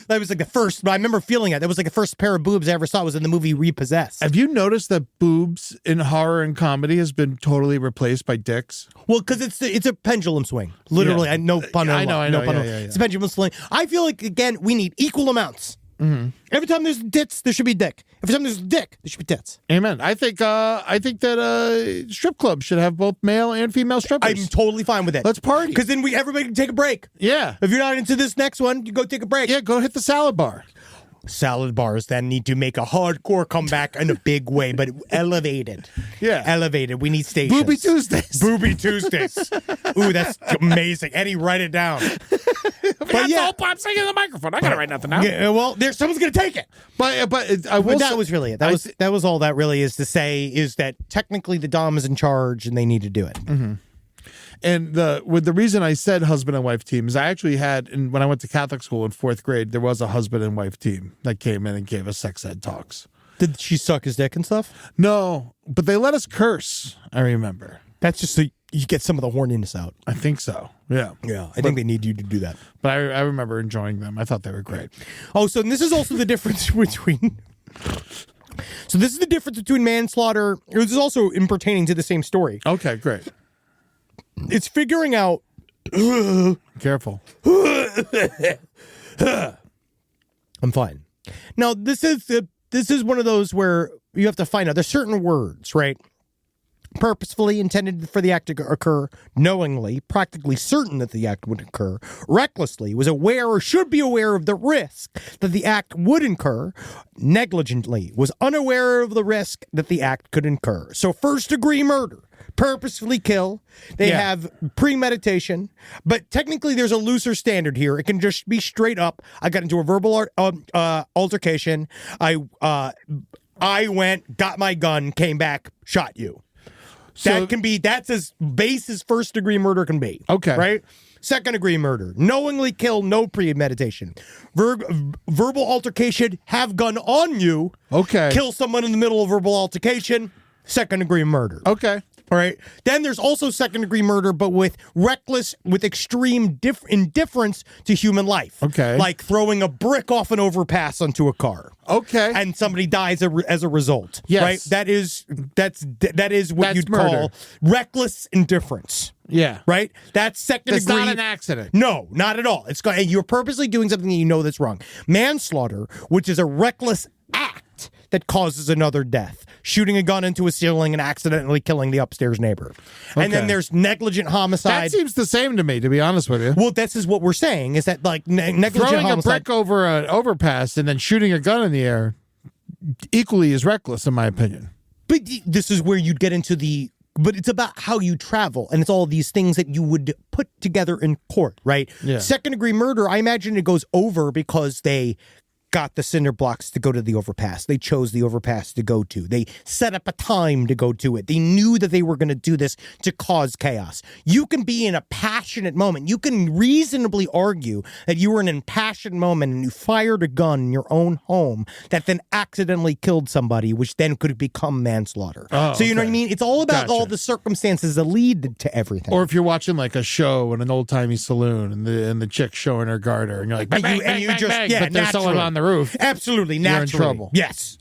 That was like the first, but I remember feeling it. That was like the first pair of boobs I ever saw was in the movie Repossessed. Have you noticed that boobs in horror and comedy has been totally replaced by dicks? Well, because it's a pendulum swing. Literally, Yeah. No pun. I know. It's a pendulum swing. I feel like, again, we need equal amounts. Mm-hmm. Every time there's tits, there should be dick. Every time there's dick, there should be tits. Amen. I think that strip clubs should have both male and female strippers. I'm totally fine with it. Let's party. Because then everybody can take a break. Yeah. If you're not into this next one, you go take a break. Yeah, go hit the salad bar. Salad bars then need to make a hardcore comeback in a big way, but elevated. Yeah. Elevated. We need stations. Booby Tuesdays. Booby Tuesdays. Ooh, that's amazing. Eddie, write it down. But yeah, I'm singing in the microphone. I gotta write nothing down. Yeah, well, someone's gonna take it. But that was really it. That was all that really is to say is that technically the Dom is in charge and they need to do it. Mm-hmm. And the reason I said husband and wife team is I actually had, when I went to Catholic school in 4th grade, there was a husband and wife team that came in and gave us sex ed talks. Did she suck his dick and stuff? No, but they let us curse, I remember. That's just so you get some of the horniness out. I think so. Yeah. Yeah. I think they need you to do that. But I remember enjoying them. I thought they were great. Oh, so this is also the difference between... So this is the difference between manslaughter. This is also in pertaining to the same story. Okay, great. It's figuring out... Careful. I'm fine. Now, this is one of those where you have to find out. There's certain words, right? Purposefully intended for the act to occur, knowingly, practically certain that the act would occur, recklessly, was aware or should be aware of the risk that the act would incur, negligently, was unaware of the risk that the act could incur. So first-degree murder, purposefully kill, they have premeditation, but technically there's a looser standard here. It can just be straight up, I got into a verbal altercation, I went, got my gun, came back, shot you. So, that's as base as first degree murder can be. Okay. Right? Second degree murder. Knowingly kill, no premeditation. Verbal altercation, have gun on you. Okay. Kill someone in the middle of verbal altercation, second degree murder. Okay. All right. Then there's also second-degree murder, but with extreme indifference to human life. Okay. Like throwing a brick off an overpass onto a car. Okay. And somebody dies as a result. Yes. Right? That is what you'd murder. call reckless indifference. Yeah. Right? That's second It's degree. not an accident. No, not at all. You're purposely doing something that you know that's wrong. Manslaughter, which is a reckless act that causes another death. Shooting a gun into a ceiling and accidentally killing the upstairs neighbor. And then there's negligent homicide. That seems the same to me, to be honest with you. Well, this is what we're saying, is that like negligent Throwing homicide. a brick over an overpass and then shooting a gun in the air equally is reckless, in my opinion. But this is where you'd get into but it's about how you travel, and it's all these things that you would put together in court, right? Yeah. Second-degree murder, I imagine it goes over because they got the cinder blocks to go to the overpass. They chose the overpass to go to. They set up a time to go to it. They knew that they were going to do this to cause chaos. You can be in a passionate moment. You can reasonably argue that you were in an impassioned moment and you fired a gun in your own home that then accidentally killed somebody, which then could become manslaughter. Oh, so you know okay. what I mean? It's all about Gotcha. all the circumstances that lead to everything. Or if you're watching like a show in an old-timey saloon and the chick's showing her garter and you're like, bang, bang, bang, bang, bang, but there's someone on the roof. Absolutely, You're in naturally. trouble. Yes.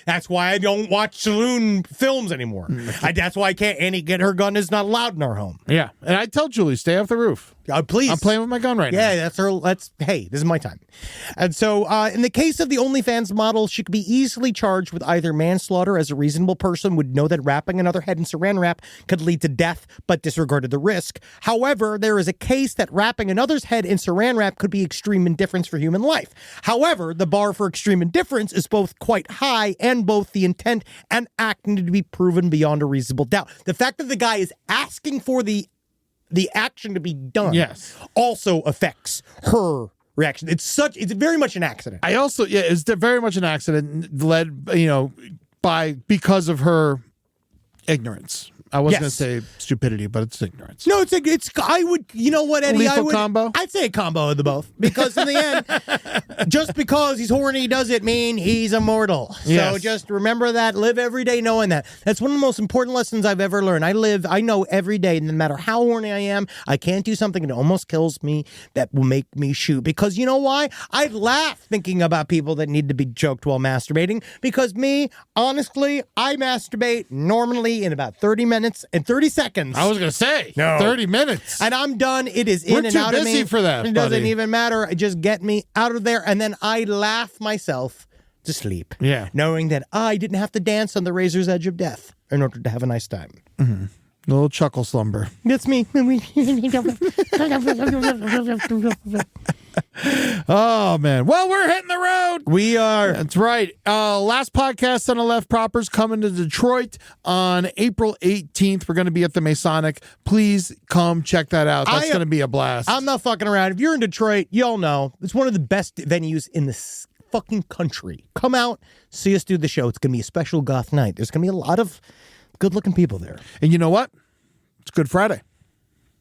That's why I don't watch saloon films anymore. That's why I can't. Annie get her gun is not allowed in our home. Yeah. And I tell Julie, stay off the roof. Please. I'm playing with my gun right now. Yeah, hey, this is my time. And so in the case of the OnlyFans model, she could be easily charged with either manslaughter, as a reasonable person would know that wrapping another head in saran wrap could lead to death, but disregarded the risk. However, there is a case that wrapping another's head in saran wrap could be extreme indifference for human life. However, the bar for extreme indifference is both quite high, and both the intent and act need to be proven beyond a reasonable doubt. The fact that the guy is asking for the action to be done also affects her reaction. It's very much an accident. It's very much an accident led, because of her ignorance. I was going to say stupidity, but it's ignorance. No, I would, you know what, Eddie? Lethal combo? I'd say a combo of the both. Because in the end, just because he's horny doesn't mean he's immortal. Yes. So just remember that. Live every day knowing that. That's one of the most important lessons I've ever learned. I know every day, no matter how horny I am, I can't do something that almost kills me that will make me shoot. Because you know why? I laugh thinking about people that need to be choked while masturbating. Because me, honestly, I masturbate normally in about 30 minutes and 30 seconds. I was going to say, 30 minutes. And I'm done. It is We're in and too out of me. busy for that, It doesn't buddy. even matter. Just get me out of there. And then I laugh myself to sleep. Yeah. Knowing that I didn't have to dance on the razor's edge of death in order to have a nice time. Mm-hmm. A little chuckle slumber. That's me. Oh, man. Well, we're hitting the road. We are. That's right. Last podcast on the Left Proper's coming to Detroit on April 18th. We're going to be at the Masonic. Please come check that out. That's going to be a blast. I'm not fucking around. If you're in Detroit, y'all know it's one of the best venues in this fucking country. Come out, see us do the show. It's going to be a special goth night. There's going to be a lot of good-looking people there. And you know what? It's Good Friday.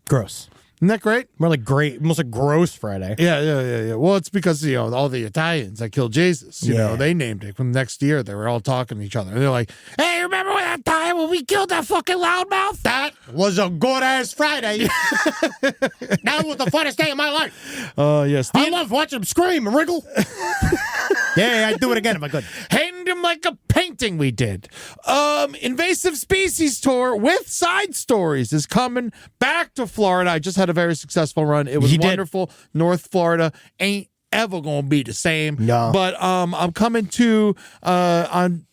Gross. Isn't that great? More like great, almost like gross Friday. Yeah. Well, it's because, all the Italians that killed Jesus, they named it. From next year, they were all talking to each other. They're like, hey, remember that time when we killed that fucking loudmouth? That was a good-ass Friday. That was the funnest day of my life. Yes. I love watching him scream and wriggle. Yeah, I'd do it again if I could. Hanged him like a painting we did. Invasive Species Tour with Side Stories is coming back to Florida. I just had a very successful run. It was wonderful. North Florida ain't ever gonna be the same. No. But I'm coming to on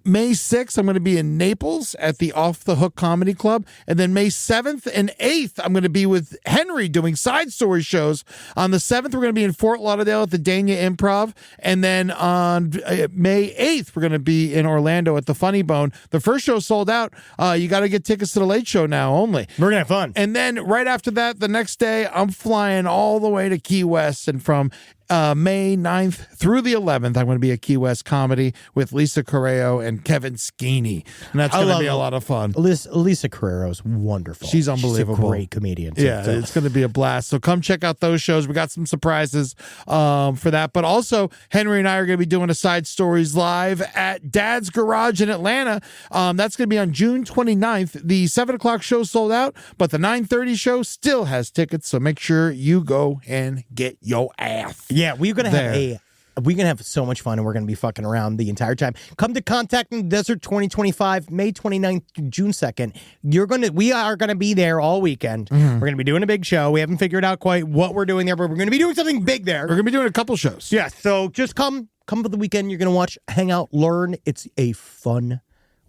May 6th, I'm going to be in Naples at the Off the Hook Comedy Club. And then May 7th and 8th, I'm going to be with Henry doing Side Story shows. On the 7th, we're going to be in Fort Lauderdale at the Dania Improv. And then on May 8th, we're going to be in Orlando at the Funny Bone. The first show sold out. You got to get tickets to the late show now only. We're going to have fun. And then right after that, the next day, I'm flying all the way to Key West. And from May 9th through the 11th, I'm going to be at Key West Comedy with Lisa Correo and Kevin Skeeney. And that's going to be a lot of fun. Lisa Carrero's wonderful. She's unbelievable. She's a great comedian. Too, yeah, it's going to be a blast. So come check out those shows. We got some surprises for that. But also, Henry and I are going to be doing a Side Stories live at Dad's Garage in Atlanta. That's going to be on June 29th. The 7 o'clock show sold out, but the 9:30 show still has tickets. So make sure you go and get your ass. Yeah, we're going to have so much fun, and we're going to be fucking around the entire time. Come to Contact in the Desert 2025, May 29th to June 2nd. We are going to be there all weekend. We're going to be doing a big show. We haven't figured out quite what we're doing there, but we're going to be doing something big there. We're going to be doing a couple shows. Yeah, so just come for the weekend. You're going to watch, hang out, learn. It's a fun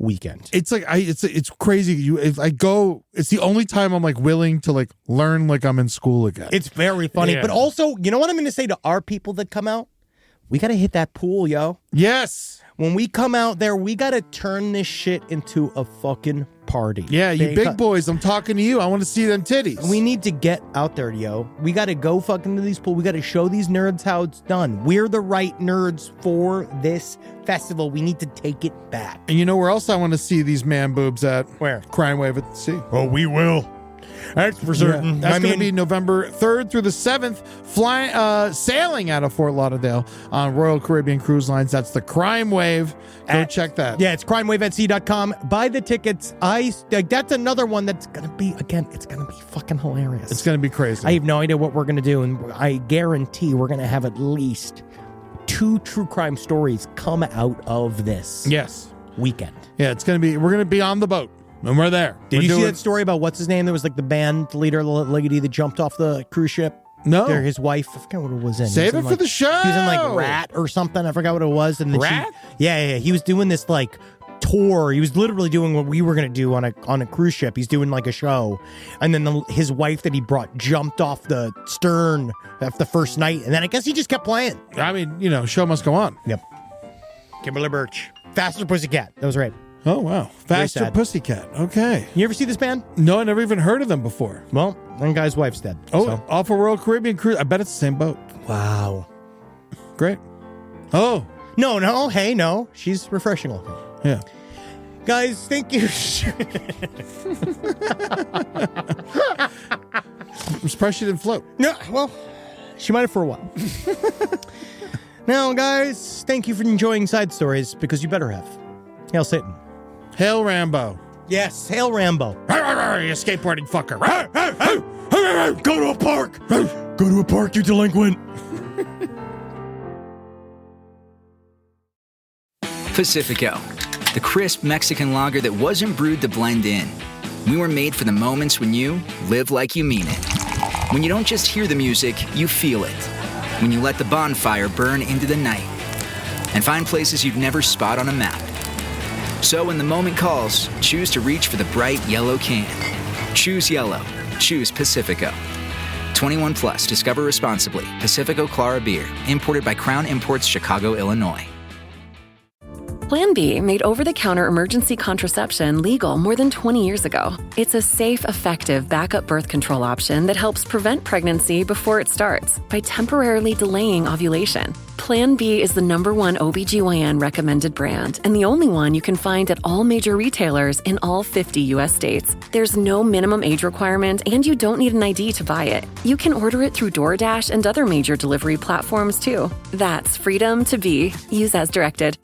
weekend. It's like it's crazy. It's the only time I'm like willing to like learn like I'm in school again. It's very funny. Yeah. But also, you know what I'm going to say to our people that come out? We got to hit that pool, yo. Yes. When we come out there, we got to turn this shit into a fucking party. Yeah, you big boys, I'm talking to you. I want to see them titties. We need to get out there, yo. We got to go fucking to these pools. We got to show these nerds how it's done. We're the right nerds for this festival. We need to take it back. And you know where else I want to see these man boobs at? Where? Crime Wave at the Sea. Oh, we will. That's for certain. Yeah, that's going to be November 3rd through the 7th, sailing out of Fort Lauderdale on Royal Caribbean Cruise Lines. That's the Crime Wave. Go check that. Yeah, it's crimewaveatsea.com. Buy the tickets. That's another one that's going to be, again, it's going to be fucking hilarious. It's going to be crazy. I have no idea what we're going to do, and I guarantee we're going to have at least 2 true crime stories come out of this weekend. Yeah, we're going to be on the boat. And we're there. Did you see that story about what's his name? There was like the band leader lady that jumped off the cruise ship. No. His wife. I forgot what it was in. Save it for the show. He was in like Rat or something. I forgot what it was. And then Rat? Yeah. He was doing this like tour. He was literally doing what we were going to do on a cruise ship. He's doing like a show. And then his wife that he brought jumped off the stern after the first night. And then I guess he just kept playing. I mean, show must go on. Yep. Kimberly Birch. Faster Pussycat. That was right. Oh, wow. Faster Pussycat. Okay. You ever see this band? No, I never even heard of them before. Well, that guy's wife's dead. Oh, off a Royal Caribbean cruise. I bet it's the same boat. Wow. Great. Oh. No. Hey, no. She's refreshing looking. Yeah. Guys, thank you. I'm surprised she didn't float. No, well, she might have for a while. Now, guys, thank you for enjoying Side Stories, because you better have. Hail Satan. Hail Rambo. Yes, hail Rambo. You skateboarding fucker. Go to a park. Go to a park, you delinquent. Pacifico, the crisp Mexican lager that wasn't brewed to blend in. We were made for the moments when you live like you mean it. When you don't just hear the music, you feel it. When you let the bonfire burn into the night and find places you'd never spot on a map. So when the moment calls, choose to reach for the bright yellow can. Choose yellow. Choose Pacifico. 21 plus. Discover responsibly. Pacifico Clara Beer. Imported by Crown Imports, Chicago, Illinois. Plan B made over-the-counter emergency contraception legal more than 20 years ago. It's a safe, effective backup birth control option that helps prevent pregnancy before it starts by temporarily delaying ovulation. Plan B is the #1 OBGYN recommended brand and the only one you can find at all major retailers in all 50 U.S. states. There's no minimum age requirement and you don't need an ID to buy it. You can order it through DoorDash and other major delivery platforms too. That's freedom to be. Use as directed.